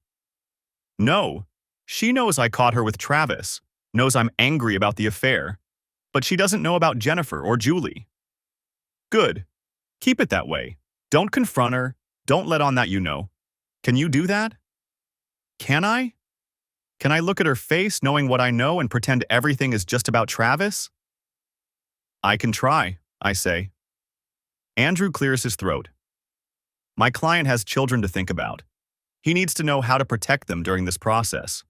No. She knows I caught her with Travis, knows I'm angry about the affair, but she doesn't know about Jennifer or Julie. Good. Keep it that way. Don't confront her. Don't let on that you know. Can you do that? Can I? Can I look at her face knowing what I know and pretend everything is just about Travis? I can try, I say. Andrew clears his throat. My client has children to think about. He needs to know how to protect them during this process.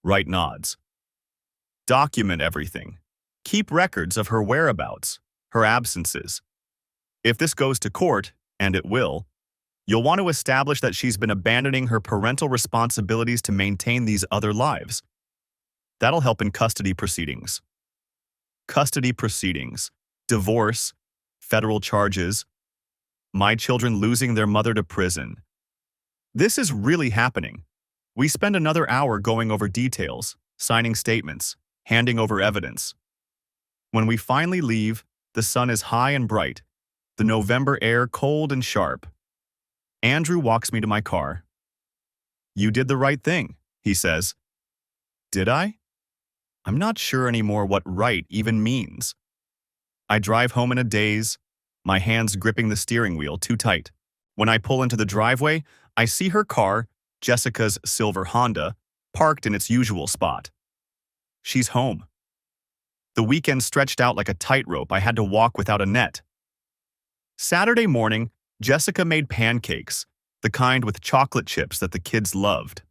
Wright nods. Document everything. Keep records of her whereabouts, her absences. If this goes to court, and it will, you'll want to establish that she's been abandoning her parental responsibilities to maintain these other lives. That'll help in custody proceedings. Custody proceedings, divorce, federal charges, my children losing their mother to prison. This is really happening. We spend another hour going over details, signing statements, handing over evidence. When we finally leave, the sun is high and bright, the November air cold and sharp. Andrew walks me to my car. You did the right thing, he says. Did I? I'm not sure anymore what right even means. I drive home in a daze, my hands gripping the steering wheel too tight. When I pull into the driveway, I see her car, Jessica's silver Honda, parked in its usual spot. She's home. The weekend stretched out like a tightrope I had to walk without a net. Saturday morning, Jessica made pancakes, the kind with chocolate chips that the kids loved.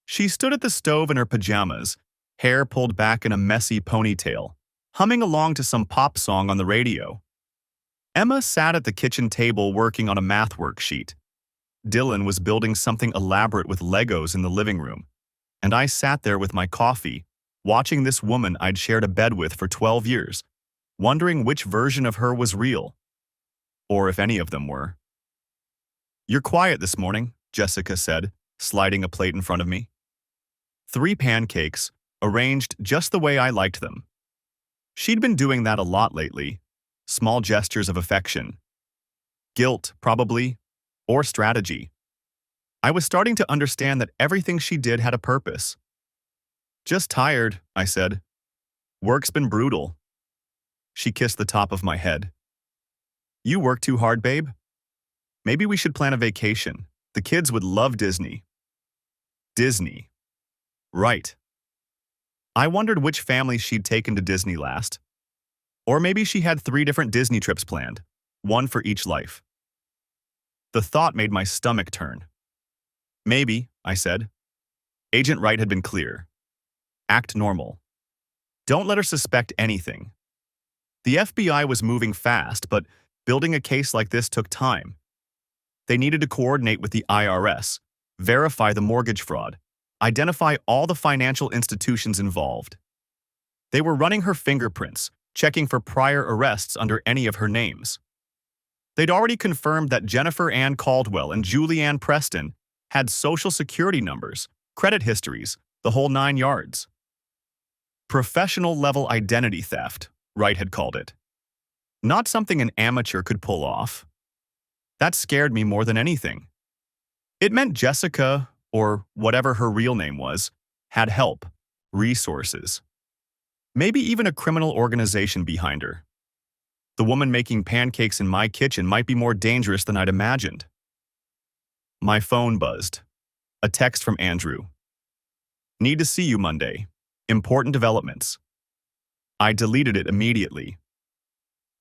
She stood at the stove in her pajamas, hair pulled back in a messy ponytail, humming along to some pop song on the radio. Emma sat at the kitchen table working on a math worksheet. Dylan was building something elaborate with Legos in the living room, and I sat there with my coffee, watching this woman I'd shared a bed with for 12 years, wondering which version of her was real, or if any of them were. "You're quiet this morning," Jessica said, sliding a plate in front of me. 3 pancakes, arranged just the way I liked them. She'd been doing that a lot lately, small gestures of affection. Guilt, probably, or strategy. I was starting to understand that everything she did had a purpose. "Just tired," I said. "Work's been brutal." She kissed the top of my head. "You work too hard, babe? Maybe we should plan a vacation. The kids would love Disney." Disney. Right. I wondered which family she'd taken to Disney last. Or maybe she had 3 different Disney trips planned, one for each life. The thought made my stomach turn. "Maybe," I said. Agent Wright had been clear. Act normal. Don't let her suspect anything. The FBI was moving fast, but building a case like this took time. They needed to coordinate with the IRS, verify the mortgage fraud, identify all the financial institutions involved. They were running her fingerprints, checking for prior arrests under any of her names. They'd already confirmed that Jennifer Ann Caldwell and Julie Ann Preston had social security numbers, credit histories, the whole 9 yards. Professional-level identity theft, Wright had called it. Not something an amateur could pull off. That scared me more than anything. It meant Jessica, or whatever her real name was, had help, resources. Maybe even a criminal organization behind her. The woman making pancakes in my kitchen might be more dangerous than I'd imagined. My phone buzzed. A text from Andrew. "Need to see you Monday. Important developments." I deleted it immediately.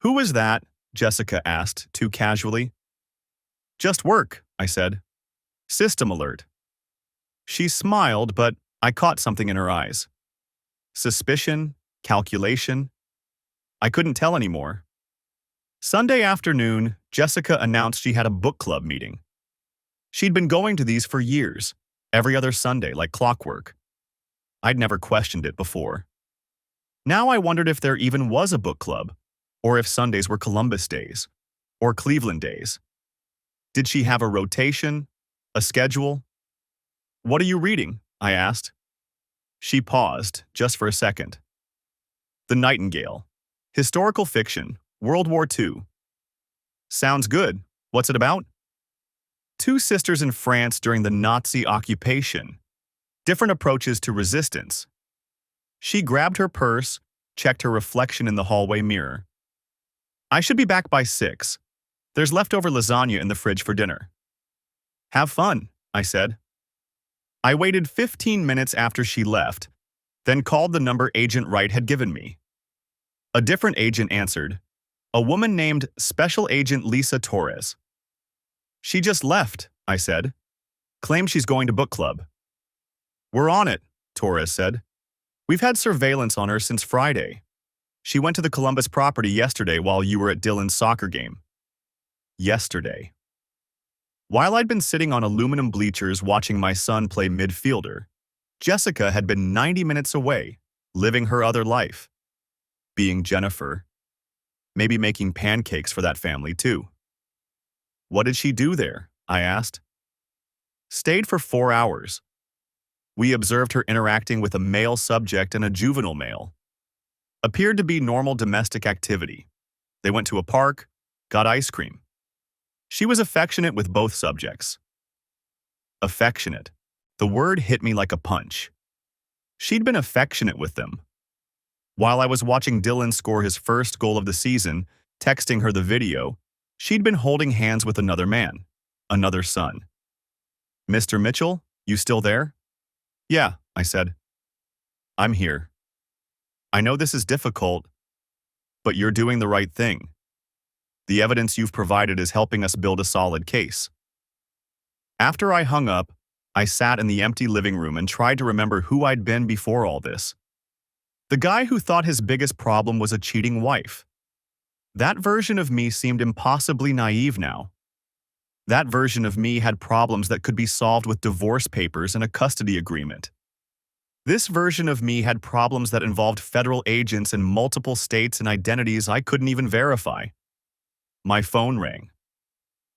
"Who was that?" Jessica asked, too casually. "Just work," I said. "System alert." She smiled, but I caught something in her eyes. Suspicion, calculation. I couldn't tell anymore. Sunday afternoon, Jessica announced she had a book club meeting. She'd been going to these for years, every other Sunday like clockwork. I'd never questioned it before. Now I wondered if there even was a book club, or if Sundays were Columbus Days, or Cleveland Days. Did she have a rotation, a schedule? "What are you reading?" I asked. She paused, just for a second. "The Nightingale. Historical fiction, World War II." "Sounds good. What's it about?" 2 sisters in France during the Nazi occupation. Different approaches to resistance. She grabbed her purse, checked her reflection in the hallway mirror. "I should be back by 6. There's leftover lasagna in the fridge for dinner." "Have fun," I said. I waited 15 minutes after she left, then called the number Agent Wright had given me. A different agent answered, a woman named Special Agent Lisa Torres. "She just left," I said. "Claims she's going to book club." "We're on it," Torres said. "We've had surveillance on her since Friday. She went to the Columbus property yesterday while you were at Dylan's soccer game." Yesterday. While I'd been sitting on aluminum bleachers watching my son play midfielder, Jessica had been 90 minutes away, living her other life. Being Jennifer. Maybe making pancakes for that family, too. "What did she do there?" I asked. "Stayed for 4 hours. We observed her interacting with a male subject and a juvenile male. Appeared to be normal domestic activity. They went to a park, got ice cream. She was affectionate with both subjects." Affectionate. The word hit me like a punch. She'd been affectionate with them. While I was watching Dylan score his first goal of the season, texting her the video, she'd been holding hands with another man, another son. "Mr. Mitchell, you still there?" "Yeah," I said. "I'm here." I know this is difficult, but you're doing the right thing. The evidence you've provided is helping us build a solid case. After I hung up, I sat in the empty living room and tried to remember who I'd been before all this. The guy who thought his biggest problem was a cheating wife. That version of me seemed impossibly naive now. That version of me had problems that could be solved with divorce papers and a custody agreement. This version of me had problems that involved federal agents in multiple states and identities I couldn't even verify. My phone rang.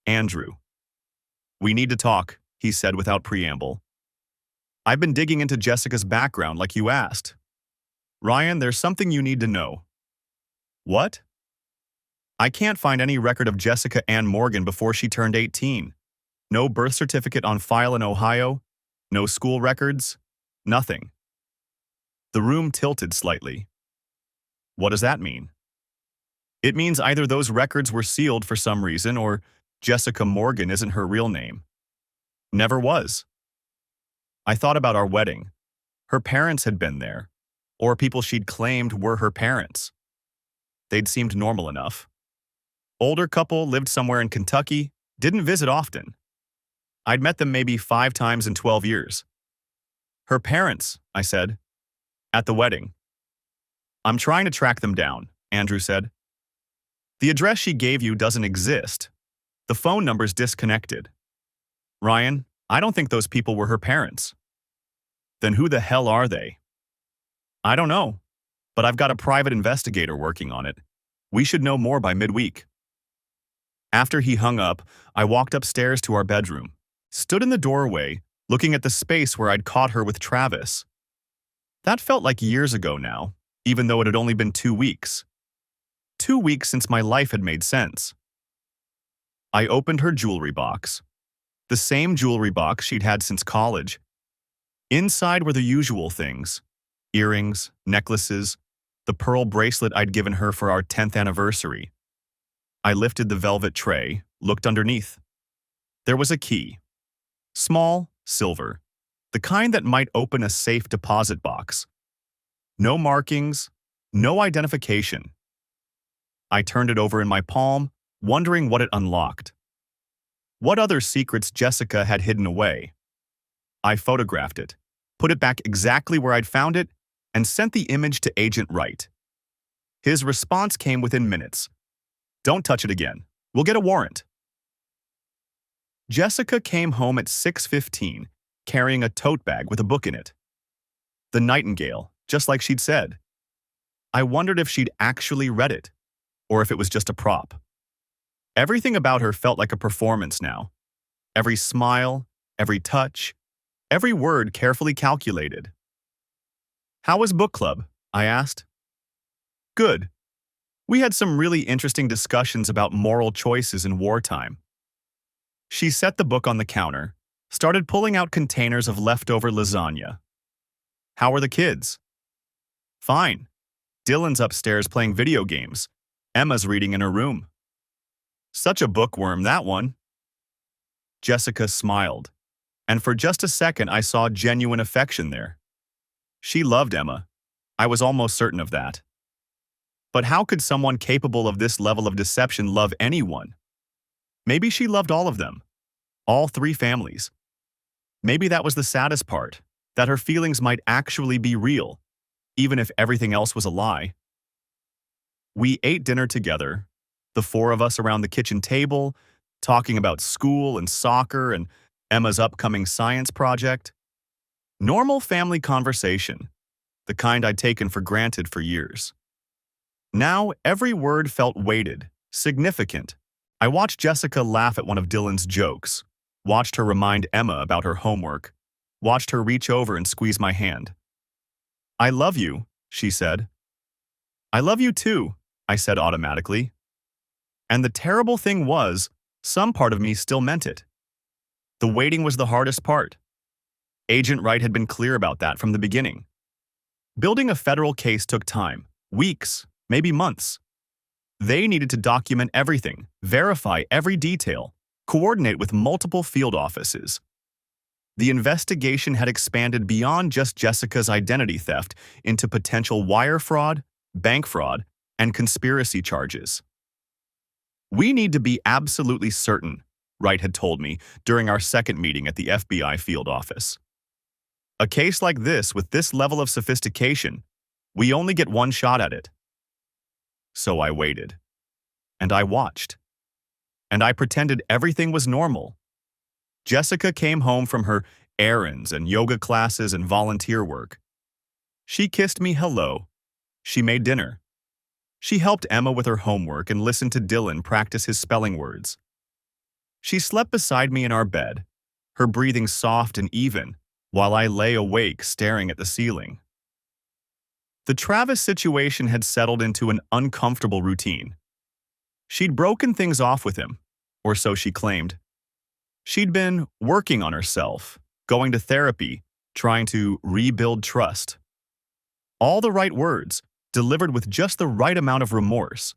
Andrew. "We need to talk," he said without preamble. "I've been digging into Jessica's background like you asked. Ryan, there's something you need to know." "What?" "I can't find any record of Jessica Ann Morgan before she turned 18. No birth certificate on file in Ohio, no school records, nothing." The room tilted slightly. "What does that mean?" "It means either those records were sealed for some reason or Jessica Morgan isn't her real name. Never was." I thought about our wedding. Her parents had been there, or people she'd claimed were her parents. They'd seemed normal enough. Older couple, lived somewhere in Kentucky, didn't visit often. I'd met them maybe 5 times in 12 years. "Her parents," I said, "at the wedding." "I'm trying to track them down," Andrew said. "The address she gave you doesn't exist. The phone number's disconnected." "Ryan, I don't think those people were her parents." "Then who the hell are they?" "I don't know, but I've got a private investigator working on it. We should know more by midweek." After he hung up, I walked upstairs to our bedroom, stood in the doorway, looking at the space where I'd caught her with Travis. That felt like years ago now, even though it had only been 2 weeks. 2 weeks since my life had made sense. I opened her jewelry box. The same jewelry box she'd had since college. Inside were the usual things: earrings, necklaces, the pearl bracelet I'd given her for our 10th anniversary. I lifted the velvet tray, looked underneath. There was a key. Small, silver, the kind that might open a safe deposit box. No markings, no identification. I turned it over in my palm, wondering what it unlocked. What other secrets Jessica had hidden away? I photographed it, put it back exactly where I'd found it, and sent the image to Agent Wright. His response came within minutes. "Don't touch it again. We'll get a warrant." Jessica came home at 6:15, carrying a tote bag with a book in it. The Nightingale, just like she'd said. I wondered if she'd actually read it, or if it was just a prop. Everything about her felt like a performance now. Every smile, every touch, every word carefully calculated. "How was book club?" I asked. "Good. We had some really interesting discussions about moral choices in wartime." She set the book on the counter, started pulling out containers of leftover lasagna. "How are the kids?" "Fine. Dylan's upstairs playing video games. Emma's reading in her room." "Such a bookworm, that one." Jessica smiled, and for just a second I saw genuine affection there. She loved Emma. I was almost certain of that. But how could someone capable of this level of deception love anyone? Maybe she loved all of them. All 3 families. Maybe that was the saddest part, that her feelings might actually be real, even if everything else was a lie. We ate dinner together, the 4 of us around the kitchen table, talking about school and soccer and Emma's upcoming science project. Normal family conversation, the kind I'd taken for granted for years. Now, every word felt weighted, significant. I watched Jessica laugh at one of Dylan's jokes, watched her remind Emma about her homework, watched her reach over and squeeze my hand. "I love you," she said. "I love you too," I said automatically. And the terrible thing was, some part of me still meant it. The waiting was the hardest part. Agent Wright had been clear about that from the beginning. Building a federal case took time, weeks, maybe months. They needed to document everything, verify every detail, coordinate with multiple field offices. The investigation had expanded beyond just Jessica's identity theft into potential wire fraud, bank fraud, and conspiracy charges. "We need to be absolutely certain," Wright had told me during our second meeting at the FBI field office. "A case like this, with this level of sophistication, we only get one shot at it." So I waited. And I watched. And I pretended everything was normal. Jessica came home from her errands and yoga classes and volunteer work. She kissed me hello. She made dinner. She helped Emma with her homework and listened to Dylan practice his spelling words. She slept beside me in our bed, her breathing soft and even, while I lay awake staring at the ceiling. The Travis situation had settled into an uncomfortable routine. She'd broken things off with him, or so she claimed. She'd been working on herself, going to therapy, trying to rebuild trust. All the right words, delivered with just the right amount of remorse.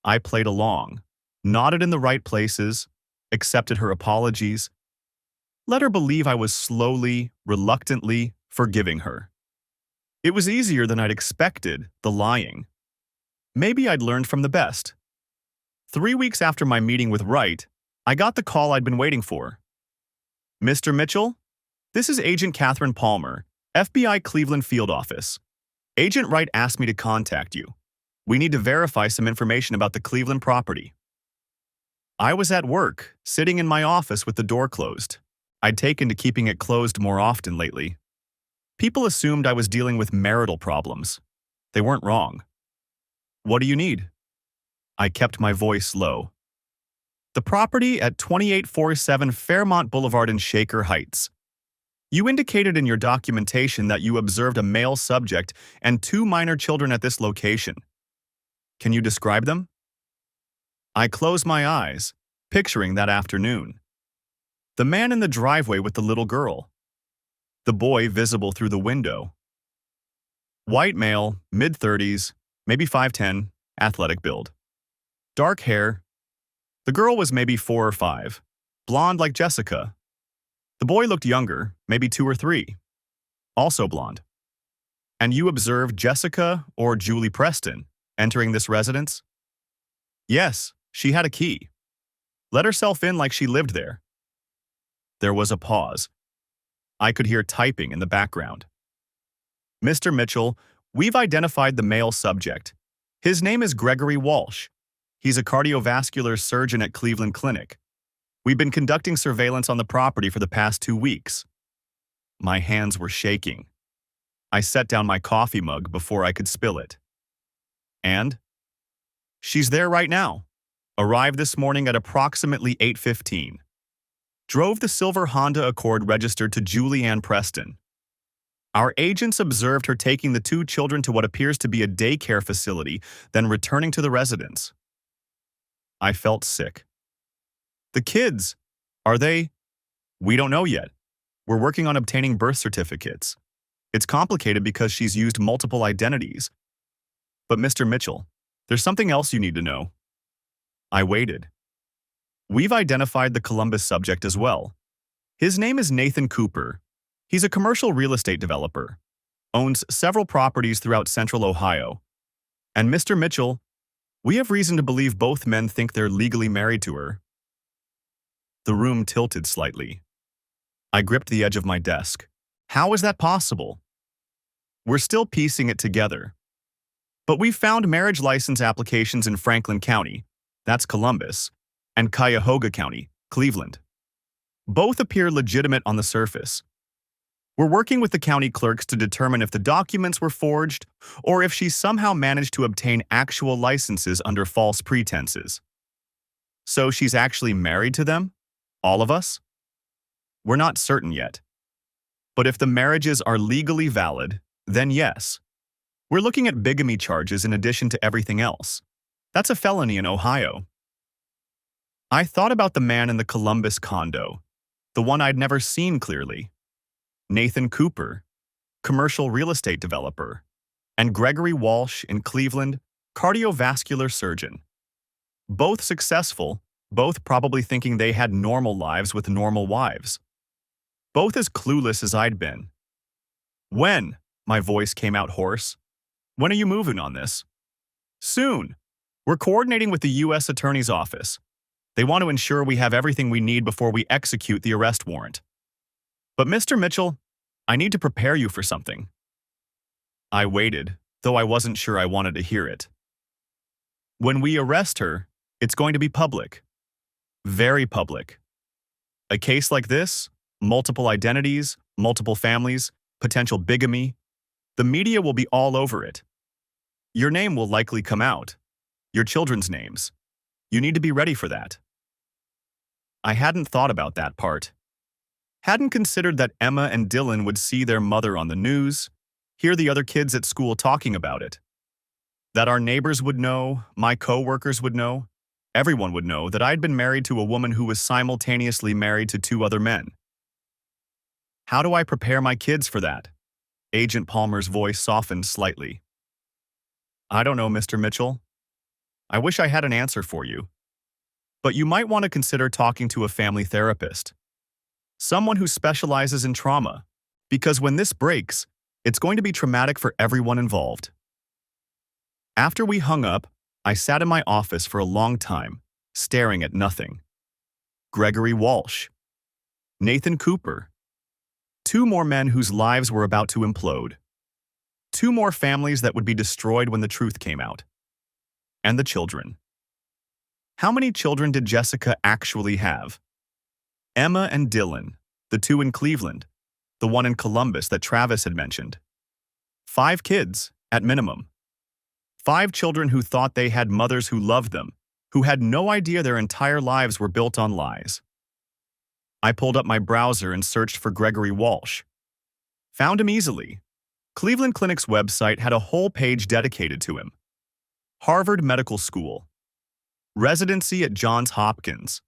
I played along, nodded in the right places, accepted her apologies, let her believe I was slowly, reluctantly forgiving her. It was easier than I'd expected, the lying. Maybe I'd learned from the best. 3 weeks after my meeting with Wright, I got the call I'd been waiting for. "Mr. Mitchell, this is Agent Catherine Palmer, FBI Cleveland Field Office. Agent Wright asked me to contact you. We need to verify some information about the Cleveland property." I was at work, sitting in my office with the door closed. I'd taken to keeping it closed more often lately. People assumed I was dealing with marital problems. They weren't wrong. "What do you need?" I kept my voice low. "The property at 2847 Fairmont Boulevard in Shaker Heights. You indicated in your documentation that you observed a male subject and 2 minor children at this location. Can you describe them?" I closed my eyes, picturing that afternoon. The man in the driveway with the little girl. The boy visible through the window. White male, mid-30s, maybe 5'10", athletic build. Dark hair. The girl was maybe 4 or 5, blonde like Jessica. The boy looked younger, maybe 2 or 3, also blonde. "And you observed Jessica, or Julie Preston, entering this residence?" "Yes, she had a key. Let herself in like she lived there." There was a pause. I could hear typing in the background. "Mr. Mitchell, we've identified the male subject. His name is Gregory Walsh. He's a cardiovascular surgeon at Cleveland Clinic. We've been conducting surveillance on the property for the past 2 weeks." My hands were shaking. I set down my coffee mug before I could spill it. "And?" "She's there right now. Arrived this morning at approximately 8:15. Drove the silver Honda Accord registered to Julie Ann Preston. Our agents observed her taking the 2 children to what appears to be a daycare facility, then returning to the residence." I felt sick. "The kids, are they?" "We don't know yet. We're working on obtaining birth certificates. It's complicated because she's used multiple identities. But Mr. Mitchell, there's something else you need to know." I waited. "We've identified the Columbus subject as well. His name is Nathan Cooper. He's a commercial real estate developer, owns several properties throughout central Ohio. And Mr. Mitchell, we have reason to believe both men think they're legally married to her." The room tilted slightly. I gripped the edge of my desk. How is that possible? We're still piecing it together. But we've found marriage license applications in Franklin County, that's Columbus, and Cuyahoga County, Cleveland. Both appear legitimate on the surface. We're working with the county clerks to determine if the documents were forged or if she somehow managed to obtain actual licenses under false pretenses. So she's actually married to them? All of us? We're not certain yet. But if the marriages are legally valid, then yes. We're looking at bigamy charges in addition to everything else. That's a felony in Ohio. I thought about the man in the Columbus condo, the one I'd never seen clearly. Nathan Cooper, commercial real estate developer, and Gregory Walsh in Cleveland, cardiovascular surgeon. Both successful, both probably thinking they had normal lives with normal wives. both as clueless as I'd been. When? My voice came out hoarse. When are you moving on this? Soon. We're coordinating with the U.S. Attorney's Office. They want to ensure we have everything we need before we execute the arrest warrant. But Mr. Mitchell, I need to prepare you for something. I waited, though I wasn't sure I wanted to hear it. When we arrest her, it's going to be public. Very public. A case like this, multiple identities, multiple families, potential bigamy, the media will be all over it. Your name will likely come out. Your children's names. You need to be ready for that. I hadn't thought about that part. Hadn't considered that Emma and Dylan would see their mother on the news, hear the other kids at school talking about it. That our neighbors would know, my co-workers would know, everyone would know that I'd been married to a woman who was simultaneously married to 2 other men. How do I prepare my kids for that? Agent Palmer's voice softened slightly. I don't know, Mr. Mitchell. I wish I had an answer for you. But you might want to consider talking to a family therapist. Someone who specializes in trauma. Because when this breaks, it's going to be traumatic for everyone involved. After we hung up, I sat in my office for a long time, staring at nothing. Gregory Walsh. Nathan Cooper. 2 more men whose lives were about to implode. 2 more families that would be destroyed when the truth came out. And the children. How many children did Jessica actually have? Emma and Dylan, the 2 in Cleveland, the one in Columbus that Travis had mentioned. 5 kids, at minimum. 5 children who thought they had mothers who loved them, who had no idea their entire lives were built on lies. I pulled up my browser and searched for Gregory Walsh. Found him easily. Cleveland Clinic's website had a whole page dedicated to him. Harvard Medical School. Residency at Johns Hopkins.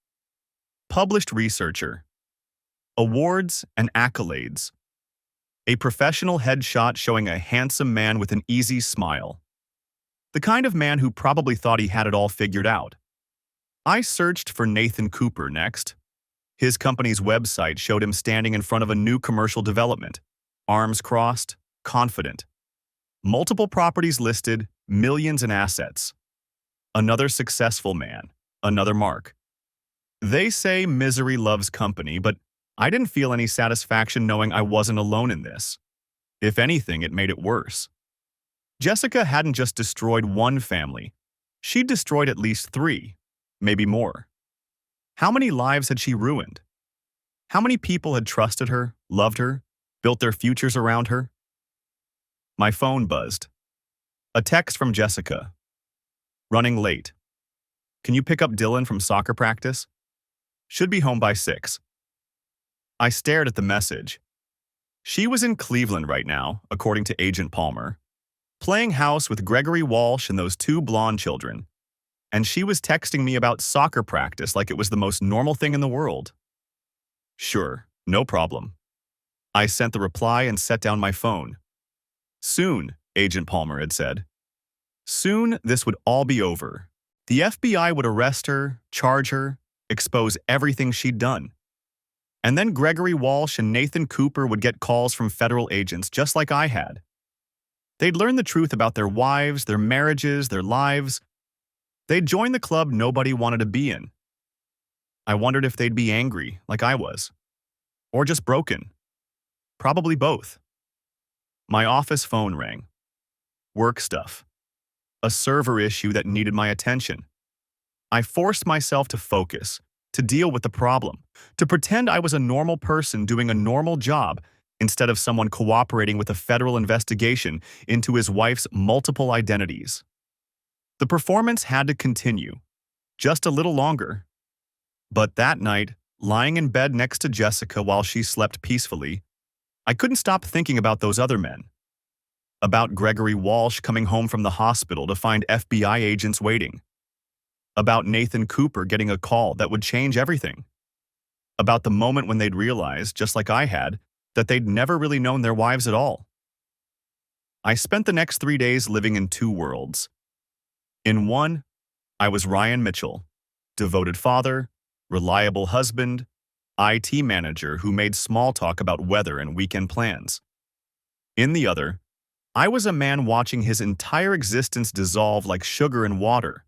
Published researcher. Awards and accolades. A professional headshot showing a handsome man with an easy smile. The kind of man who probably thought he had it all figured out. I searched for Nathan Cooper next. His company's website showed him standing in front of a new commercial development, arms crossed, confident. Multiple properties listed, millions in assets. Another successful man, another mark. They say misery loves company, but I didn't feel any satisfaction knowing I wasn't alone in this. If anything, it made it worse. Jessica hadn't just destroyed 1 family. She'd destroyed at least 3, maybe more. How many lives had she ruined? How many people had trusted her, loved her, built their futures around her? My phone buzzed. A text from Jessica. Running late. Can you pick up Dylan from soccer practice? Should be home by 6. I stared at the message. She was in Cleveland right now, according to Agent Palmer, playing house with Gregory Walsh and those 2 blonde children. And she was texting me about soccer practice like it was the most normal thing in the world. Sure, no problem. I sent the reply and set down my phone. Soon, Agent Palmer had said. Soon, this would all be over. The FBI would arrest her, charge her, expose everything she'd done. And then Gregory Walsh and Nathan Cooper would get calls from federal agents just like I had. They'd learn the truth about their wives, their marriages, their lives. They'd join the club nobody wanted to be in. I wondered if they'd be angry, like I was. Or just broken. Probably both. My office phone rang. Work stuff. A server issue that needed my attention. I forced myself to focus, to deal with the problem, to pretend I was a normal person doing a normal job instead of someone cooperating with a federal investigation into his wife's multiple identities. The performance had to continue, just a little longer. But that night, lying in bed next to Jessica while she slept peacefully, I couldn't stop thinking about those other men. About Gregory Walsh coming home from the hospital to find FBI agents waiting. About Nathan Cooper getting a call that would change everything. About the moment when they'd realize, just like I had, that they'd never really known their wives at all. I spent the next 3 days living in 2 worlds. In one, I was Ryan Mitchell, devoted father, reliable husband, IT manager who made small talk about weather and weekend plans. In the other, I was a man watching his entire existence dissolve like sugar in water,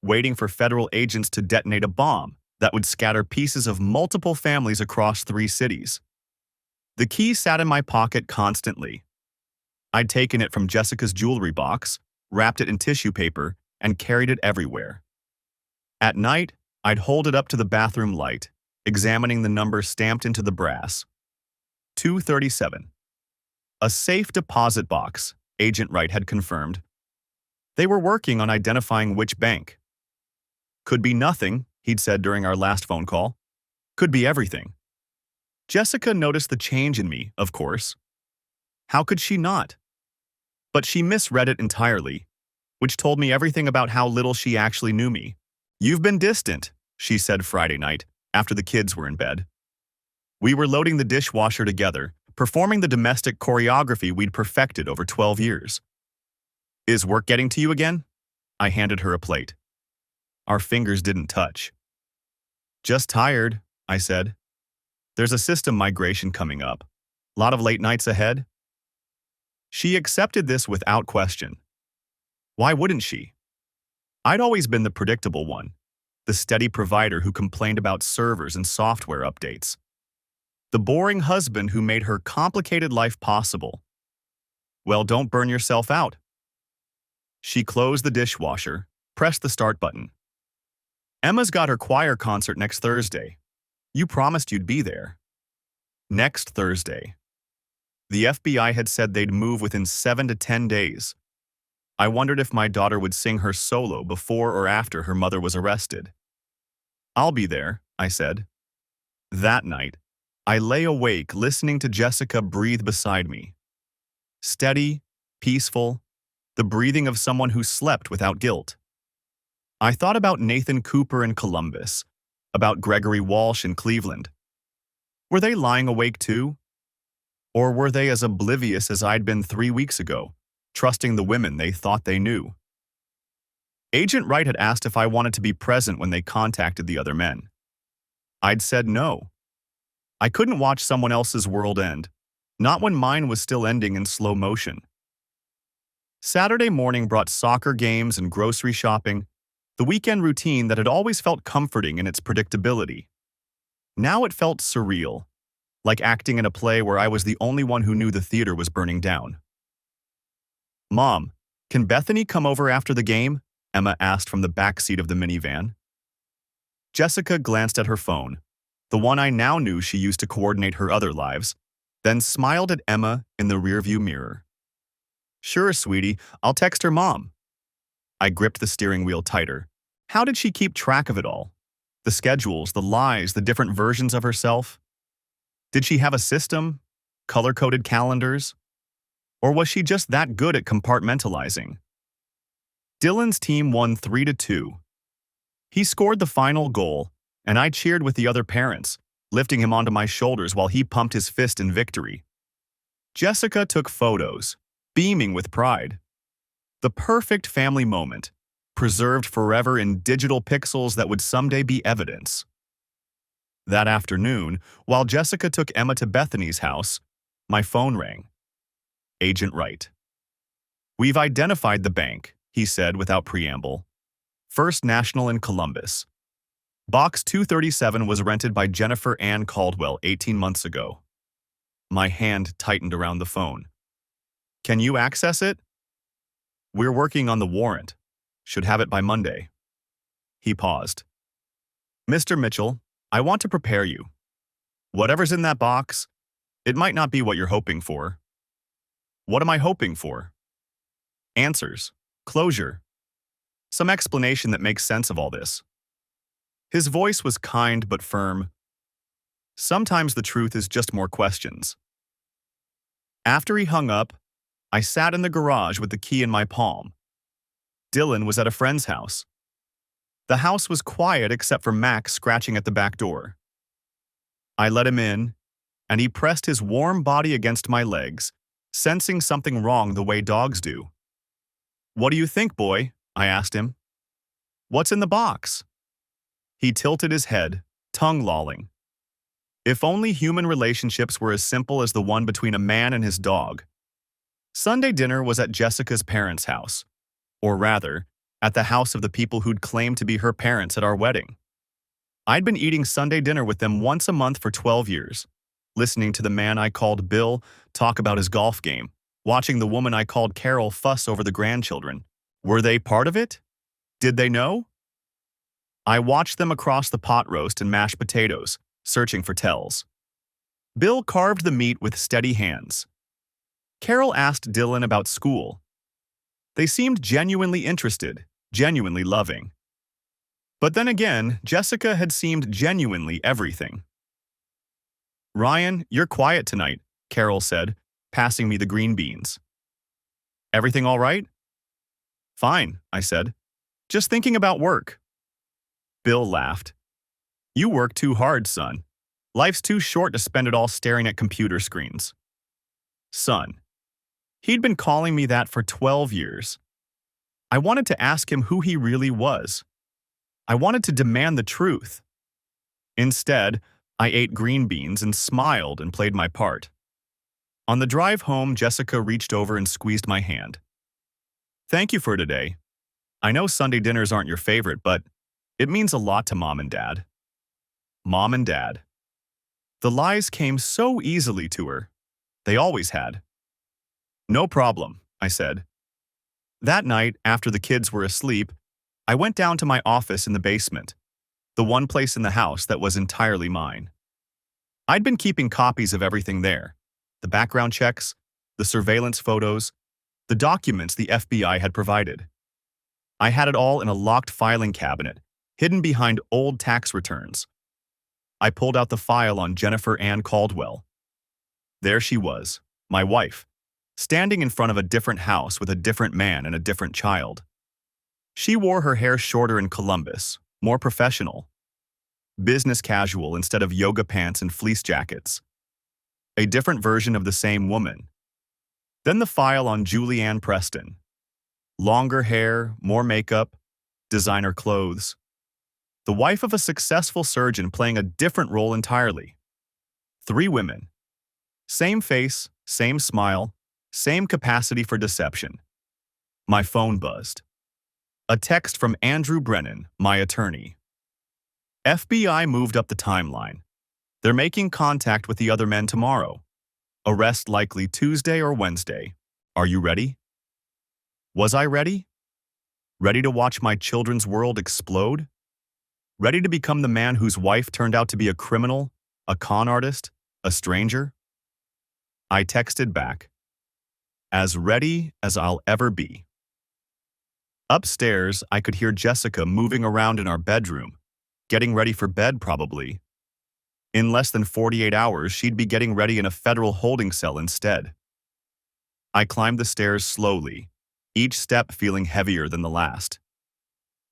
waiting for federal agents to detonate a bomb that would scatter pieces of multiple families across 3 cities. The key sat in my pocket constantly. I'd taken it from Jessica's jewelry box, wrapped it in tissue paper, and carried it everywhere. At night, I'd hold it up to the bathroom light, examining the number stamped into the brass. 237. A safe deposit box, Agent Wright had confirmed. They were working on identifying which bank. Could be nothing, he'd said during our last phone call. Could be everything. Jessica noticed the change in me, of course. How could she not? But she misread it entirely, which told me everything about how little she actually knew me. "You've been distant," she said Friday night, after the kids were in bed. We were loading the dishwasher together, performing the domestic choreography we'd perfected over 12 years. "Is work getting to you again?" I handed her a plate. Our fingers didn't touch. "Just tired," I said. "There's a system migration coming up. Lot of late nights ahead." She accepted this without question. Why wouldn't she? I'd always been the predictable one, the steady provider who complained about servers and software updates. The boring husband who made her complicated life possible. Well, don't burn yourself out. She closed the dishwasher, pressed the start button. "Emma's got her choir concert next Thursday. You promised you'd be there." Next Thursday. The FBI had said they'd move within 7 to 10 days. I wondered if my daughter would sing her solo before or after her mother was arrested. "I'll be there," I said. That night, I lay awake listening to Jessica breathe beside me. Steady, peaceful, the breathing of someone who slept without guilt. I thought about Nathan Cooper in Columbus, about Gregory Walsh in Cleveland. Were they lying awake too? Or were they as oblivious as I'd been 3 weeks ago, trusting the women they thought they knew? Agent Wright had asked if I wanted to be present when they contacted the other men. I'd said no. I couldn't watch someone else's world end, not when mine was still ending in slow motion. Saturday morning brought soccer games and grocery shopping, the weekend routine that had always felt comforting in its predictability. Now it felt surreal, like acting in a play where I was the only one who knew the theater was burning down. "Mom, can Bethany come over after the game?" Emma asked from the back seat of the minivan. Jessica glanced at her phone, the one I now knew she used to coordinate her other lives, then smiled at Emma in the rearview mirror. "Sure, sweetie, I'll text her mom." I gripped the steering wheel tighter. How did she keep track of it all? The schedules, the lies, the different versions of herself? Did she have a system? Color-coded calendars? Or was she just that good at compartmentalizing? Dylan's team won 3-2. He scored the final goal, and I cheered with the other parents, lifting him onto my shoulders while he pumped his fist in victory. Jessica took photos, beaming with pride. The perfect family moment, preserved forever in digital pixels that would someday be evidence. That afternoon, while Jessica took Emma to Bethany's house, my phone rang. Agent Wright. "We've identified the bank," he said without preamble. "First National in Columbus. Box 237 was rented by Jennifer Ann Caldwell 18 months ago." My hand tightened around the phone. "Can you access it?" "We're working on the warrant. Should have it by Monday." He paused. "Mr. Mitchell, I want to prepare you. Whatever's in that box, it might not be what you're hoping for." "What am I hoping for?" "Answers. Closure. Some explanation that makes sense of all this." His voice was kind but firm. Sometimes the truth is just more questions. After he hung up, I sat in the garage with the key in my palm. Dylan was at a friend's house. The house was quiet except for Max scratching at the back door. I let him in, and he pressed his warm body against my legs, sensing something wrong the way dogs do. "What do you think, boy?" I asked him. "What's in the box?" He tilted his head, tongue lolling. If only human relationships were as simple as the one between a man and his dog. Sunday dinner was at Jessica's parents' house, or rather, at the house of the people who'd claimed to be her parents at our wedding. I'd been eating Sunday dinner with them once a month for 12 years, listening to the man I called Bill talk about his golf game, watching the woman I called Carol fuss over the grandchildren. Were they part of it? Did they know? I watched them across the pot roast and mashed potatoes, searching for tells. Bill carved the meat with steady hands. Carol asked Dylan about school. They seemed genuinely interested, genuinely loving. But then again, Jessica had seemed genuinely everything. "Ryan, you're quiet tonight," Carol said, passing me the green beans. "Everything all right?" "Fine," I said. "Just thinking about work." Bill laughed. "You work too hard, son. Life's too short to spend it all staring at computer screens." Son. He'd been calling me that for 12 years. I wanted to ask him who he really was. I wanted to demand the truth. Instead, I ate green beans and smiled and played my part. On the drive home, Jessica reached over and squeezed my hand. "Thank you for today. I know Sunday dinners aren't your favorite, but it means a lot to Mom and Dad." Mom and Dad. The lies came so easily to her. They always had. "No problem," I said. That night, after the kids were asleep, I went down to my office in the basement, the one place in the house that was entirely mine. I'd been keeping copies of everything there: the background checks, the surveillance photos, the documents the FBI had provided. I had it all in a locked filing cabinet, hidden behind old tax returns. I pulled out the file on Jennifer Ann Caldwell. There she was, my wife, standing in front of a different house with a different man and a different child. She wore her hair shorter in Columbus, more professional. Business casual instead of yoga pants and fleece jackets. A different version of the same woman. Then the file on Julianne Preston. Longer hair, more makeup, designer clothes. The wife of a successful surgeon playing a different role entirely. 3 women. Same face, same smile, same capacity for deception. My phone buzzed. A text from Andrew Brennan, my attorney. "FBI moved up the timeline. They're making contact with the other men tomorrow. Arrest likely Tuesday or Wednesday. Are you ready?" Was I ready? Ready to watch my children's world explode? Ready to become the man whose wife turned out to be a criminal, a con artist, a stranger? I texted back. As ready as I'll ever be. Upstairs, I could hear Jessica moving around in our bedroom, getting ready for bed probably. In less than 48 hours, she'd be getting ready in a federal holding cell instead. I climbed the stairs slowly, each step feeling heavier than the last.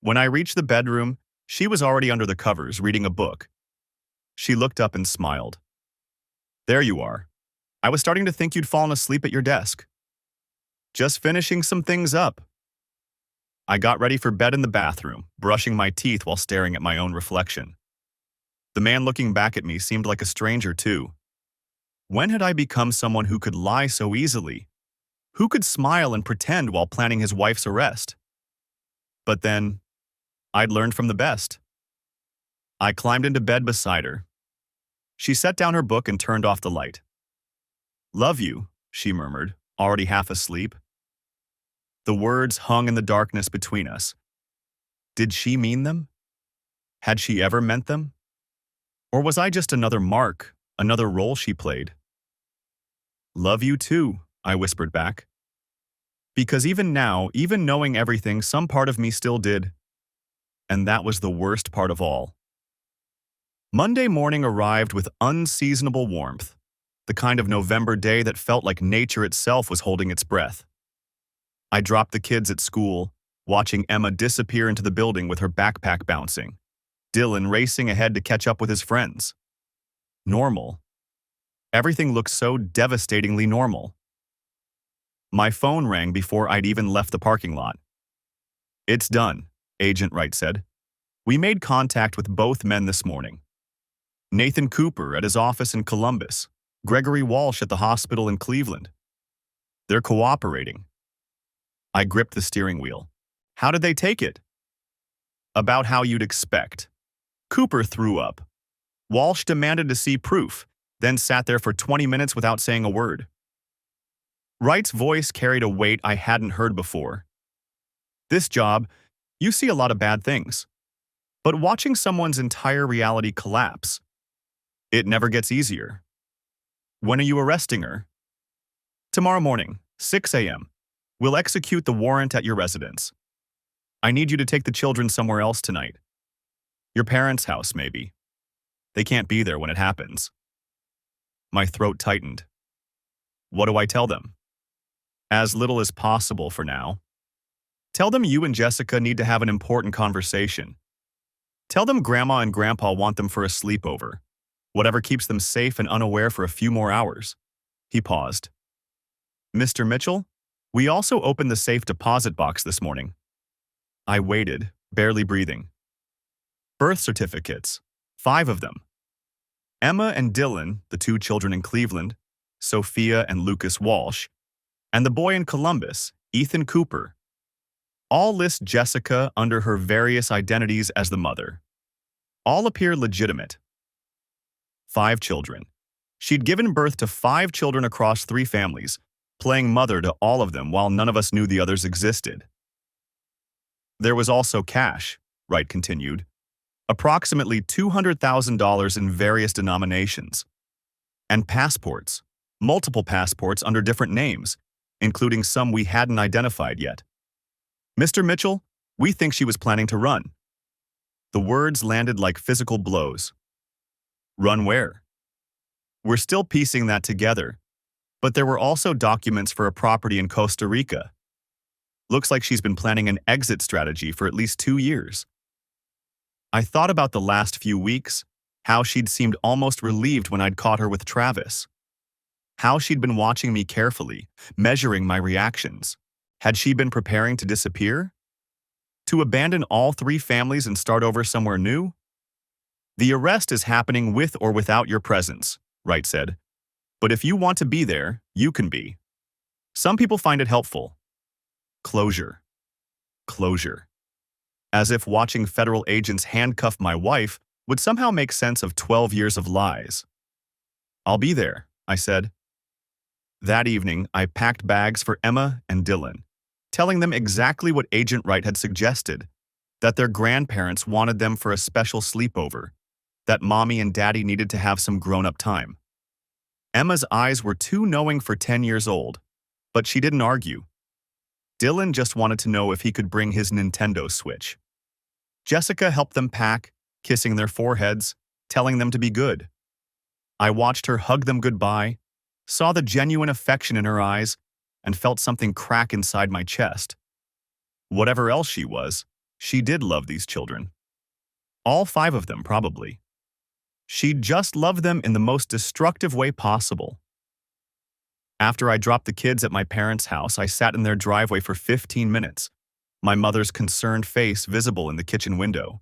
When I reached the bedroom, she was already under the covers reading a book. She looked up and smiled. "There you are. I was starting to think you'd fallen asleep at your desk." "Just finishing some things up." I got ready for bed in the bathroom, brushing my teeth while staring at my own reflection. The man looking back at me seemed like a stranger too. When had I become someone who could lie so easily? Who could smile and pretend while planning his wife's arrest? But then, I'd learned from the best. I climbed into bed beside her. She set down her book and turned off the light. "Love you," she murmured, already half asleep. The words hung in the darkness between us. Did she mean them? Had she ever meant them? Or was I just another mark, another role she played? "Love you too," I whispered back. Because even now, even knowing everything, some part of me still did. And that was the worst part of all. Monday morning arrived with unseasonable warmth, the kind of November day that felt like nature itself was holding its breath. I dropped the kids at school, watching Emma disappear into the building with her backpack bouncing, Dylan racing ahead to catch up with his friends. Normal. Everything looked so devastatingly normal. My phone rang before I'd even left the parking lot. "It's done," Agent Wright said. "We made contact with both men this morning." Nathan Cooper at his office in Columbus, Gregory Walsh at the hospital in Cleveland. They're cooperating. I gripped the steering wheel. How did they take it? About how you'd expect. Cooper threw up. Walsh demanded to see proof, then sat there for 20 minutes without saying a word. Wright's voice carried a weight I hadn't heard before. This job, you see a lot of bad things. But watching someone's entire reality collapse, it never gets easier. When are you arresting her? Tomorrow morning, 6 a.m. We'll execute the warrant at your residence. I need you to take the children somewhere else tonight. Your parents' house, maybe. They can't be there when it happens. My throat tightened. What do I tell them? As little as possible for now. Tell them you and Jessica need to have an important conversation. Tell them Grandma and Grandpa want them for a sleepover. Whatever keeps them safe and unaware for a few more hours. He paused. Mr. Mitchell, we also opened the safe deposit box this morning. I waited, barely breathing. Birth certificates, 5 of them. Emma and Dylan, the 2 children in Cleveland, Sophia and Lucas Walsh, and the boy in Columbus, Ethan Cooper. All list Jessica under her various identities as the mother. All appear legitimate. 5 children. She'd given birth to 5 children across 3 families, playing mother to all of them while none of us knew the others existed. There was also cash, Wright continued. Approximately $200,000 in various denominations. And passports, multiple passports under different names, including some we hadn't identified yet. Mr. Mitchell, we think she was planning to run. The words landed like physical blows. Run where? We're still piecing that together, but there were also documents for a property in Costa Rica. Looks like she's been planning an exit strategy for at least 2 years. I thought about the last few weeks, how she'd seemed almost relieved when I'd caught her with Travis. How she'd been watching me carefully, measuring my reactions. Had she been preparing to disappear? To abandon all 3 families and start over somewhere new? The arrest is happening with or without your presence, Wright said. But if you want to be there, you can be. Some people find it helpful. Closure. Closure. As if watching federal agents handcuff my wife would somehow make sense of 12 years of lies. I'll be there, I said. That evening, I packed bags for Emma and Dylan, telling them exactly what Agent Wright had suggested, that their grandparents wanted them for a special sleepover, that Mommy and Daddy needed to have some grown-up time. Emma's eyes were too knowing for 10 years old, but she didn't argue. Dylan just wanted to know if he could bring his Nintendo Switch. Jessica helped them pack, kissing their foreheads, telling them to be good. I watched her hug them goodbye, saw the genuine affection in her eyes, and felt something crack inside my chest. Whatever else she was, she did love these children. All 5 of them, probably. She'd just loved them in the most destructive way possible. After I dropped the kids at my parents' house, I sat in their driveway for 15 minutes, my mother's concerned face visible in the kitchen window.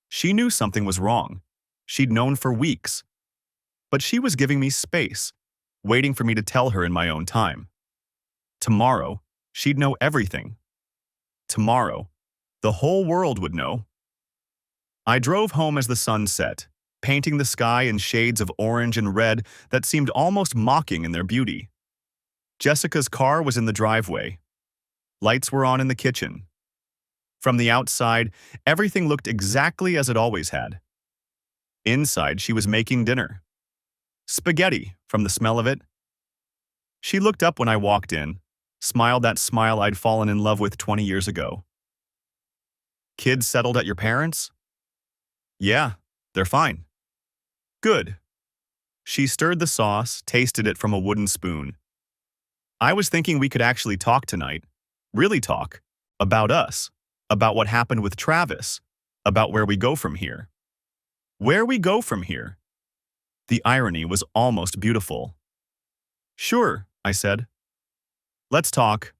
She knew something was wrong. She'd known for weeks. But she was giving me space, waiting for me to tell her in my own time. Tomorrow, she'd know everything. Tomorrow, the whole world would know. I drove home as the sun set, painting the sky in shades of orange and red that seemed almost mocking in their beauty. Jessica's car was in the driveway. Lights were on in the kitchen. From the outside, everything looked exactly as it always had. Inside, she was making dinner. Spaghetti, from the smell of it. She looked up when I walked in, smiled that smile I'd fallen in love with 20 years ago. Kids settled at your parents'? Yeah, they're fine. Good. She stirred the sauce, tasted it from a wooden spoon. I was thinking we could actually talk tonight. Really talk. About us. About what happened with Travis. About where we go from here. Where we go from here. The irony was almost beautiful. Sure, I said. Let's talk.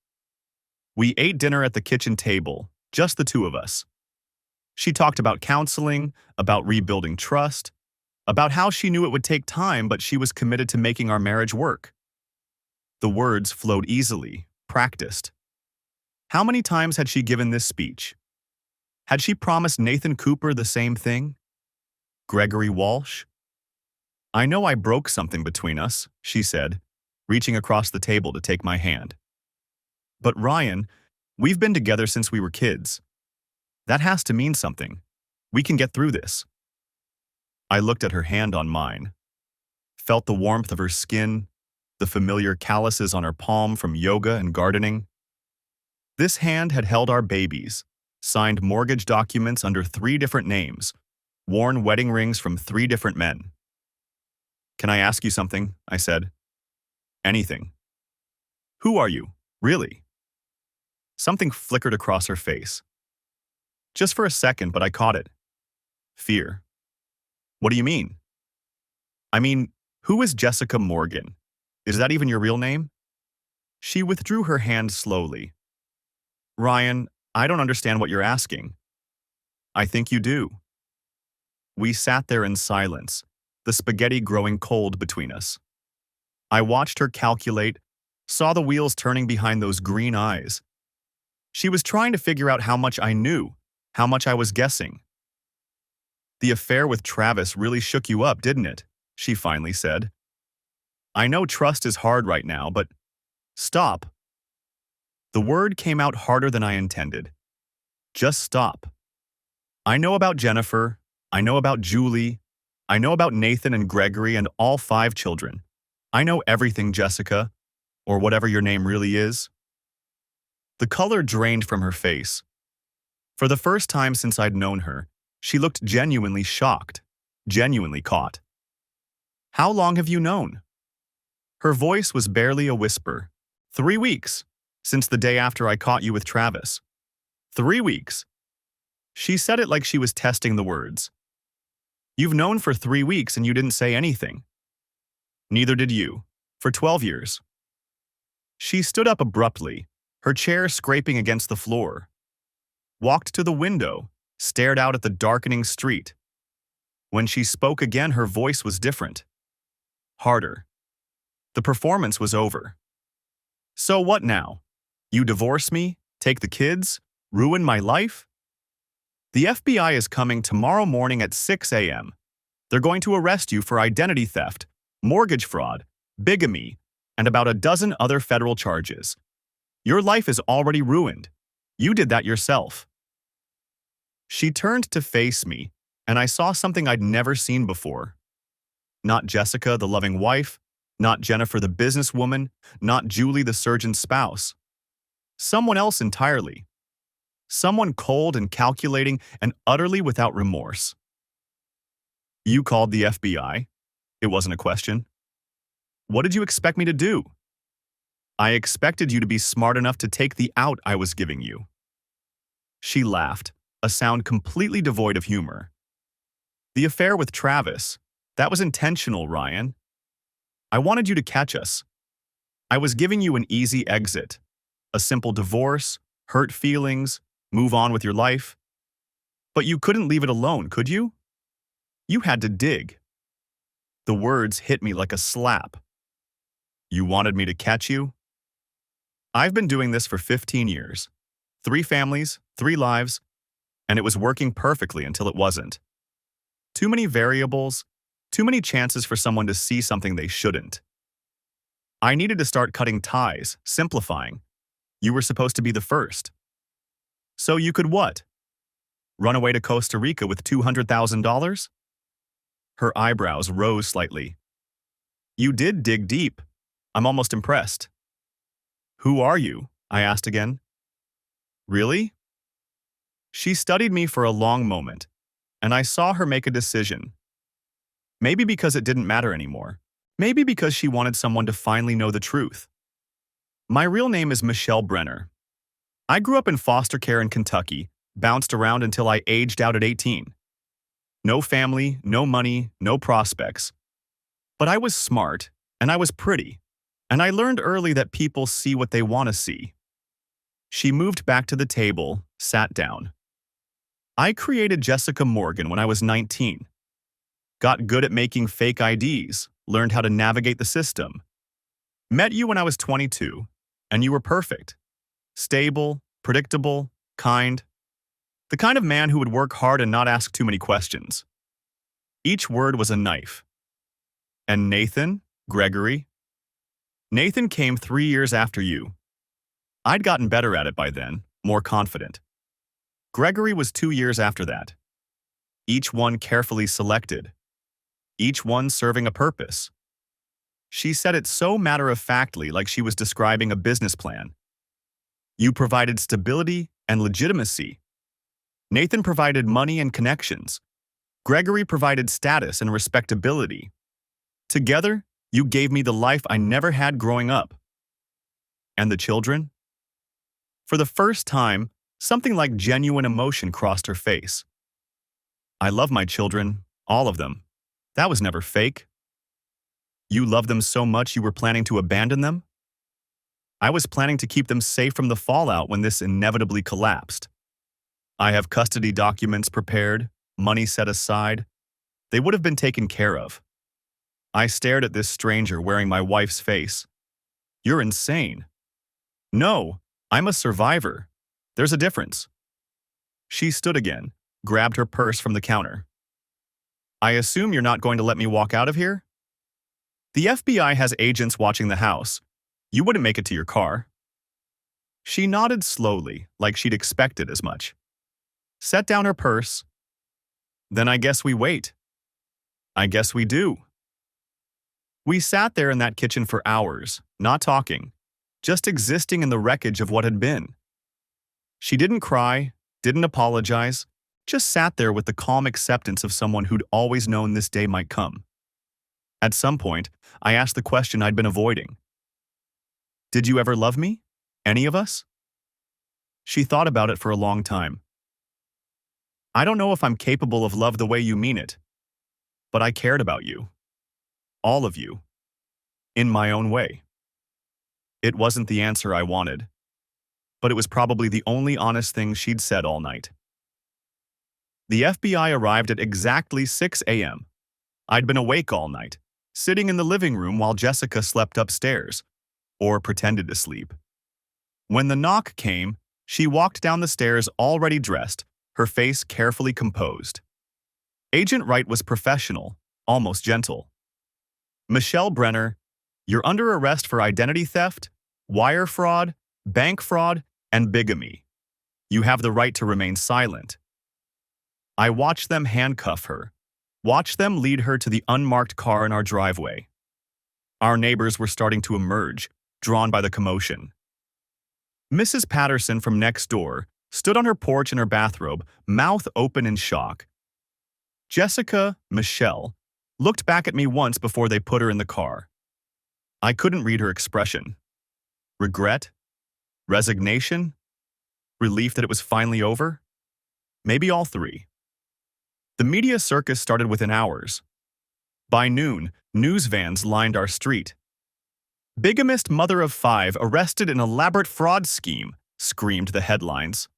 We ate dinner at the kitchen table, just the 2 of us. She talked about counseling, about rebuilding trust, about how she knew it would take time, but she was committed to making our marriage work. The words flowed easily, practiced. How many times had she given this speech? Had she promised Nathan Cooper the same thing? Gregory Walsh? I know I broke something between us, she said, reaching across the table to take my hand. But Ryan, we've been together since we were kids. That has to mean something. We can get through this. I looked at her hand on mine, felt the warmth of her skin, the familiar calluses on her palm from yoga and gardening. This hand had held our babies, signed mortgage documents under 3 different names, worn wedding rings from 3 different men. Can I ask you something? I said. Anything. Who are you, really? Something flickered across her face. Just for a second, but I caught it. Fear. What do you mean? I mean, who is Jessica Morgan? Is that even your real name? She withdrew her hand slowly. Ryan, I don't understand what you're asking. I think you do. We sat there in silence, the spaghetti growing cold between us. I watched her calculate, saw the wheels turning behind those green eyes. She was trying to figure out how much I knew, how much I was guessing. The affair with Travis really shook you up, didn't it? She finally said. I know trust is hard right now, but stop. The word came out harder than I intended. Just stop. I know about Jennifer. I know about Julie. I know about Nathan and Gregory and all 5 children. I know everything, Jessica, or whatever your name really is. The color drained from her face. For the first time since I'd known her, she looked genuinely shocked, genuinely caught. How long have you known? Her voice was barely a whisper. 3 weeks, since the day after I caught you with Travis. 3 weeks. She said it like she was testing the words. You've known for 3 weeks and you didn't say anything. Neither did you, for 12 years. She stood up abruptly, her chair scraping against the floor. Walked to the window, stared out at the darkening street. When she spoke again, her voice was different. Harder. The performance was over. So what now? You divorce me, take the kids, ruin my life? The FBI is coming tomorrow morning at 6 a.m. They're going to arrest you for identity theft, mortgage fraud, bigamy, and about a dozen other federal charges. Your life is already ruined. You did that yourself. She turned to face me, and I saw something I'd never seen before. Not Jessica, the loving wife, not Jennifer, the businesswoman, not Julie, the surgeon's spouse. Someone else entirely. Someone cold and calculating and utterly without remorse. You called the FBI? It wasn't a question. What did you expect me to do? I expected you to be smart enough to take the out I was giving you. She laughed, a sound completely devoid of humor. The affair with Travis, that was intentional, Ryan. I wanted you to catch us. I was giving you an easy exit. A simple divorce, hurt feelings, move on with your life. But you couldn't leave it alone, could you? You had to dig. The words hit me like a slap. You wanted me to catch you? I've been doing this for 15 years. 3 families, 3 lives, and it was working perfectly until it wasn't. Too many variables, too many chances for someone to see something they shouldn't. I needed to start cutting ties, simplifying. You were supposed to be the first. So you could what? Run away to Costa Rica with $200,000? Her eyebrows rose slightly. You did dig deep. I'm almost impressed. Who are you? I asked again. Really? She studied me for a long moment, and I saw her make a decision. Maybe because it didn't matter anymore. Maybe because she wanted someone to finally know the truth. My real name is Michelle Brenner. I grew up in foster care in Kentucky, bounced around until I aged out at 18. No family, no money, no prospects. But I was smart, and I was pretty, and I learned early that people see what they want to see. She moved back to the table, sat down. I created Jessica Morgan when I was 19. got good at making fake IDs, learned how to navigate the system. Met you when I was 22, and you were perfect. Stable, predictable, kind. The kind of man who would work hard and not ask too many questions. Each word was a knife. And Nathan? Gregory? Nathan came 3 years after you. I'd gotten better at it by then, more confident. Gregory was 2 years after that. Each one carefully selected. Each one serving a purpose. She said it so matter-of-factly, like she was describing a business plan. You provided stability and legitimacy. Nathan provided money and connections. Gregory provided status and respectability. Together, you gave me the life I never had growing up. And the children? For the first time, something like genuine emotion crossed her face. I love my children, all of them. That was never fake. You loved them so much you were planning to abandon them? I was planning to keep them safe from the fallout when this inevitably collapsed. I have custody documents prepared, money set aside. They would have been taken care of. I stared at this stranger wearing my wife's face. You're insane. No, I'm a survivor. There's a difference. She stood again, grabbed her purse from the counter. I assume you're not going to let me walk out of here? The FBI has agents watching the house. You wouldn't make it to your car. She nodded slowly, like she'd expected as much. Set down her purse. Then I guess we wait. I guess we do. We sat there in that kitchen for hours, not talking, just existing in the wreckage of what had been. She didn't cry, didn't apologize, just sat there with the calm acceptance of someone who'd always known this day might come. At some point, I asked the question I'd been avoiding. Did you ever love me? Any of us? She thought about it for a long time. I don't know if I'm capable of love the way you mean it, but I cared about you. All of you. In my own way. It wasn't the answer I wanted, but it was probably the only honest thing she'd said all night. The FBI arrived at exactly 6 a.m. I'd been awake all night, sitting in the living room while Jessica slept upstairs, or pretended to sleep. When the knock came, she walked down the stairs already dressed, her face carefully composed. Agent Wright was professional, almost gentle. Michelle Brenner, you're under arrest for identity theft, wire fraud, bank fraud, and bigamy. You have the right to remain silent. I watched them handcuff her, watched them lead her to the unmarked car in our driveway. Our neighbors were starting to emerge, drawn by the commotion. Mrs. Patterson from next door stood on her porch in her bathrobe, mouth open in shock. Jessica, Michelle, looked back at me once before they put her in the car. I couldn't read her expression. Regret? Resignation? Relief that it was finally over? Maybe all three. The media circus started within hours. By noon, news vans lined our street. Bigamist mother of 5 arrested in elaborate fraud scheme, screamed the headlines.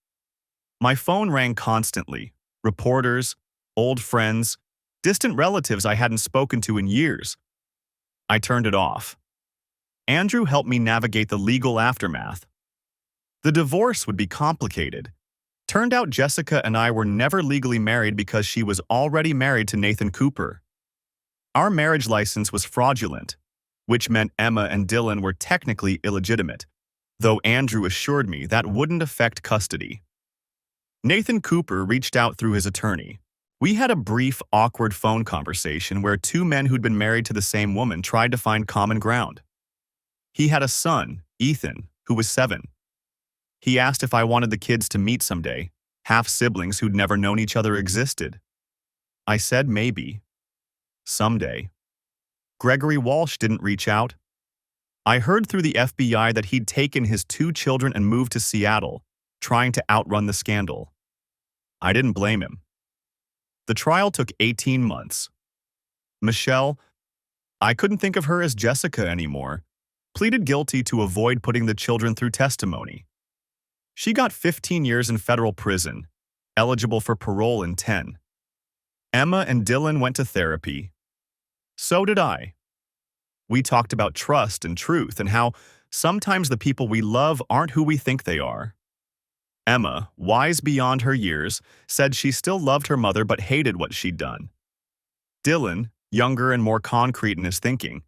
My phone rang constantly. Reporters, old friends, distant relatives I hadn't spoken to in years. I turned it off. Andrew helped me navigate the legal aftermath. The divorce would be complicated. Turned out Jessica and I were never legally married because she was already married to Nathan Cooper. Our marriage license was fraudulent, which meant Emma and Dylan were technically illegitimate, though Andrew assured me that wouldn't affect custody. Nathan Cooper reached out through his attorney. We had a brief, awkward phone conversation where two men who'd been married to the same woman tried to find common ground. He had a son, Ethan, who was 7. He asked if I wanted the kids to meet someday, half-siblings who'd never known each other existed. I said maybe. Someday. Gregory Walsh didn't reach out. I heard through the FBI that he'd taken his 2 children and moved to Seattle, trying to outrun the scandal. I didn't blame him. The trial took 18 months. Michelle, I couldn't think of her as Jessica anymore, pleaded guilty to avoid putting the children through testimony. She got 15 years in federal prison, eligible for parole in 10. Emma and Dylan went to therapy. So did I. We talked about trust and truth and how sometimes the people we love aren't who we think they are. Emma, wise beyond her years, said she still loved her mother but hated what she'd done. Dylan, younger and more concrete in his thinking,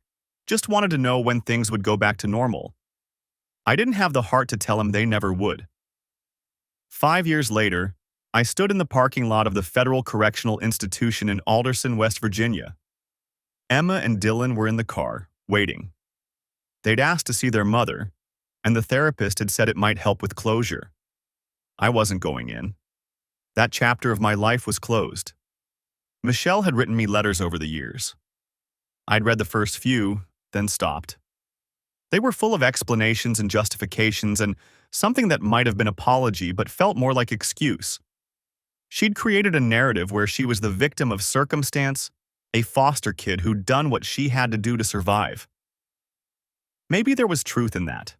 just wanted to know when things would go back to normal. I didn't have the heart to tell him they never would. 5 years later, I stood in the parking lot of the Federal Correctional Institution in Alderson, West Virginia. Emma and Dylan were in the car, waiting. They'd asked to see their mother, and the therapist had said it might help with closure. I wasn't going in. That chapter of my life was closed. Michelle had written me letters over the years. I'd read the first few, then stopped. They were full of explanations and justifications and something that might have been apology but felt more like excuse. She'd created a narrative where she was the victim of circumstance, a foster kid who'd done what she had to do to survive. Maybe there was truth in that.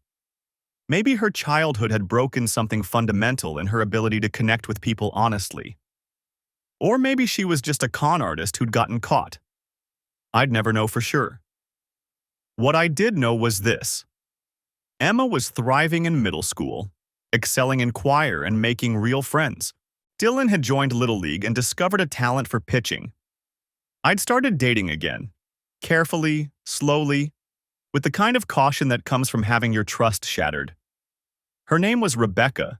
Maybe her childhood had broken something fundamental in her ability to connect with people honestly. Or maybe she was just a con artist who'd gotten caught. I'd never know for sure. What I did know was this. Emma was thriving in middle school, excelling in choir and making real friends. Dylan had joined Little League and discovered a talent for pitching. I'd started dating again, carefully, slowly, with the kind of caution that comes from having your trust shattered. Her name was Rebecca.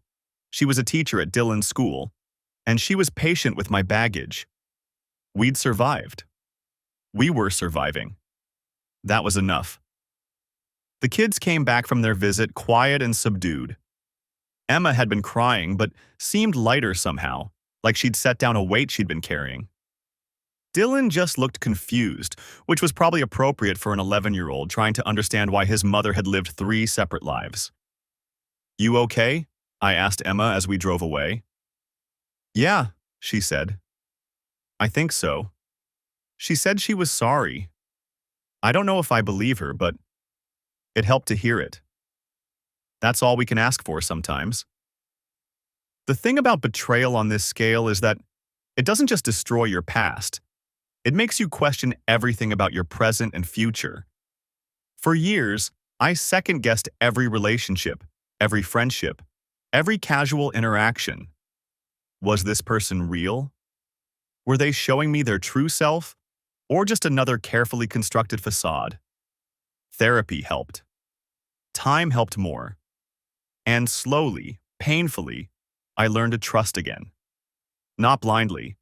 She was a teacher at Dylan's school, and she was patient with my baggage. We'd survived. We were surviving. That was enough. The kids came back from their visit quiet and subdued. Emma had been crying, but seemed lighter somehow, like she'd set down a weight she'd been carrying. Dylan just looked confused, which was probably appropriate for an 11-year-old trying to understand why his mother had lived 3 separate lives. "You okay?" I asked Emma as we drove away. "Yeah," she said. "I think so." She said she was sorry. I don't know if I believe her, but it helped to hear it. That's all we can ask for sometimes. The thing about betrayal on this scale is that it doesn't just destroy your past. It makes you question everything about your present and future. For years, I second-guessed every relationship, every friendship, every casual interaction. Was this person real? Were they showing me their true self, or just another carefully constructed facade? Therapy helped. Time helped more. And slowly, painfully, I learned to trust again. Not blindly.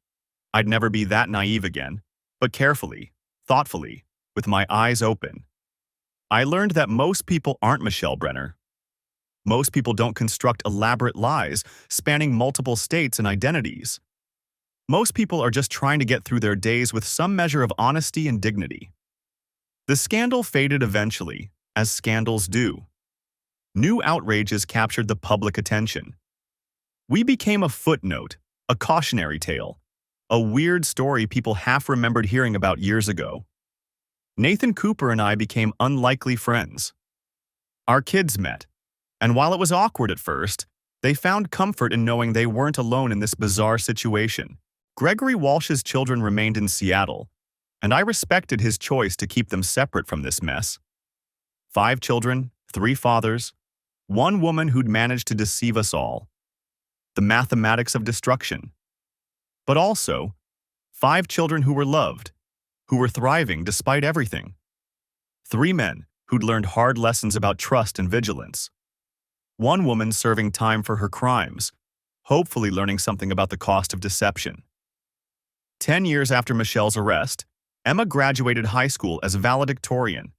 I'd never be that naive again, but carefully, thoughtfully, with my eyes open. I learned that most people aren't Michelle Brenner. Most people don't construct elaborate lies spanning multiple states and identities. Most people are just trying to get through their days with some measure of honesty and dignity. The scandal faded eventually, as scandals do. New outrages captured the public attention. We became a footnote, a cautionary tale, a weird story people half remembered hearing about years ago. Nathan Cooper and I became unlikely friends. Our kids met, and while it was awkward at first, they found comfort in knowing they weren't alone in this bizarre situation. Gregory Walsh's children remained in Seattle, and I respected his choice to keep them separate from this mess. 5 children, 3 fathers, 1 woman who'd managed to deceive us all. The mathematics of destruction. But also, 5 children who were loved, who were thriving despite everything. 3 men who'd learned hard lessons about trust and vigilance. 1 woman serving time for her crimes, hopefully learning something about the cost of deception. 10 years after Michelle's arrest, Emma graduated high school as valedictorian.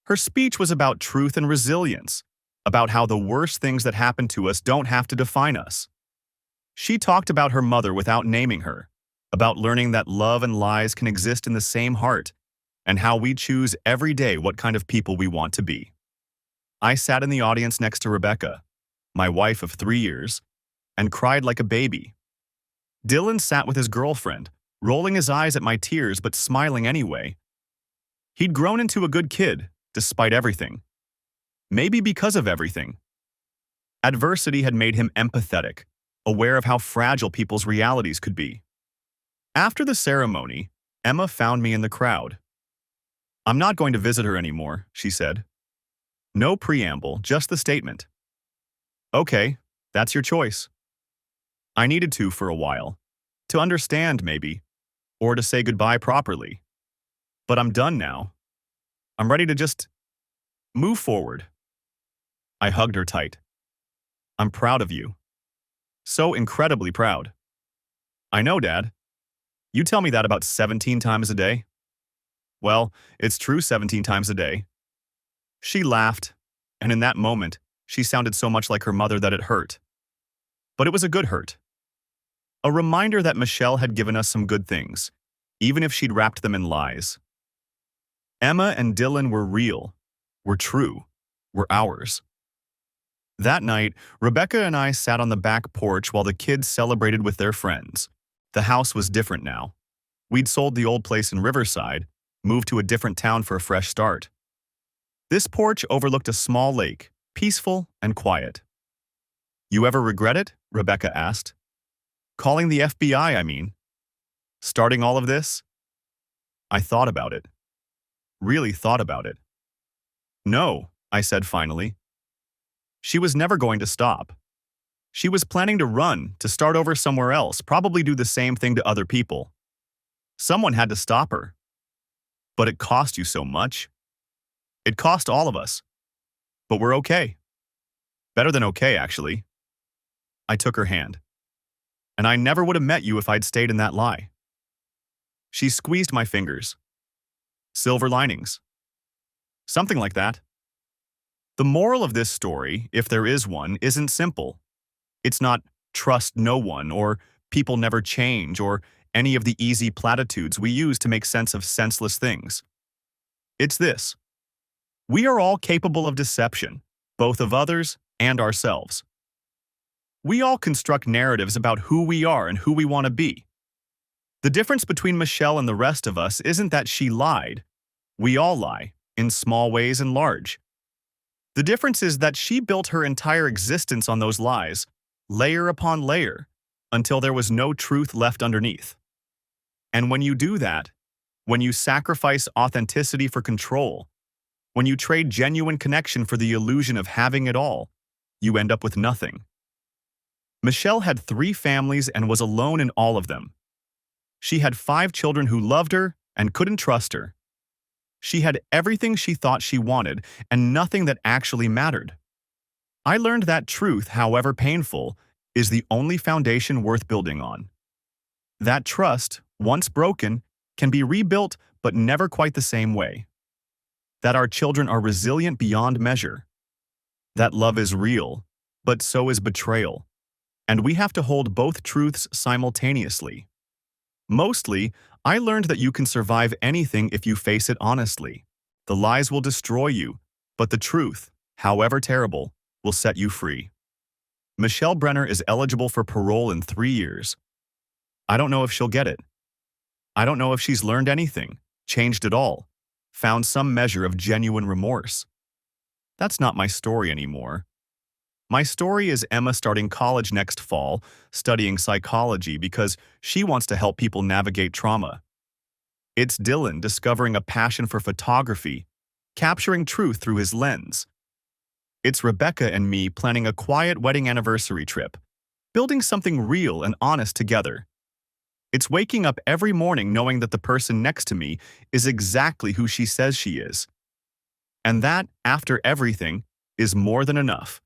Her speech was about truth and resilience, about how the worst things that happen to us don't have to define us. She talked about her mother without naming her, about learning that love and lies can exist in the same heart, and how we choose every day what kind of people we want to be. I sat in the audience next to Rebecca, my wife of 3 years, and cried like a baby. Dylan sat with his girlfriend, rolling his eyes at my tears but smiling anyway. He'd grown into a good kid, despite everything. Maybe because of everything. Adversity had made him empathetic, aware of how fragile people's realities could be. After the ceremony, Emma found me in the crowd. "I'm not going to visit her anymore," she said. No preamble, just the statement. "Okay, that's your choice." I needed to for a while. To understand, maybe. Or to say goodbye properly. But I'm done now. I'm ready to just move forward. I hugged her tight. "I'm proud of you. So incredibly proud." "I know, Dad. You tell me that about 17 times a day." "Well, it's true 17 times a day." She laughed, and in that moment, she sounded so much like her mother that it hurt. But it was a good hurt. A reminder that Michelle had given us some good things, even if she'd wrapped them in lies. Emma and Dylan were real, were true, were ours. That night, Rebecca and I sat on the back porch while the kids celebrated with their friends. The house was different now. We'd sold the old place in Riverside, moved to a different town for a fresh start. This porch overlooked a small lake, peaceful and quiet. "You ever regret it?" Rebecca asked. "Calling the FBI, I mean. Starting all of this?" I thought about it. Really thought about it. "No," I said finally. She was never going to stop. She was planning to run, to start over somewhere else, probably do the same thing to other people. Someone had to stop her. But it cost you so much. It cost all of us. But we're okay. Better than okay, actually. I took her hand. "And I never would have met you if I'd stayed in that lie." She squeezed my fingers. "Silver linings." Something like that. The moral of this story, if there is one, isn't simple. It's not trust no one or people never change or any of the easy platitudes we use to make sense of senseless things. It's this. We are all capable of deception, both of others and ourselves. We all construct narratives about who we are and who we want to be. The difference between Michelle and the rest of us isn't that she lied. We all lie, in small ways and large. The difference is that she built her entire existence on those lies, layer upon layer, until there was no truth left underneath. And when you do that, when you sacrifice authenticity for control, when you trade genuine connection for the illusion of having it all, you end up with nothing. Michelle had 3 families and was alone in all of them. She had 5 children who loved her and couldn't trust her. She had everything she thought she wanted and nothing that actually mattered. I learned that truth, however painful, is the only foundation worth building on. That trust, once broken, can be rebuilt but never quite the same way. That our children are resilient beyond measure. That love is real, but so is betrayal. And we have to hold both truths simultaneously. Mostly, I learned that you can survive anything if you face it honestly. The lies will destroy you, but the truth, however terrible, will set you free. Michelle Brenner is eligible for parole in 3 years. I don't know if she'll get it. I don't know if she's learned anything, changed at all, found some measure of genuine remorse. That's not my story anymore. My story is Emma starting college next fall, studying psychology because she wants to help people navigate trauma. It's Dylan discovering a passion for photography, capturing truth through his lens. It's Rebecca and me planning a quiet wedding anniversary trip, building something real and honest together. It's waking up every morning knowing that the person next to me is exactly who she says she is. And that, after everything, is more than enough.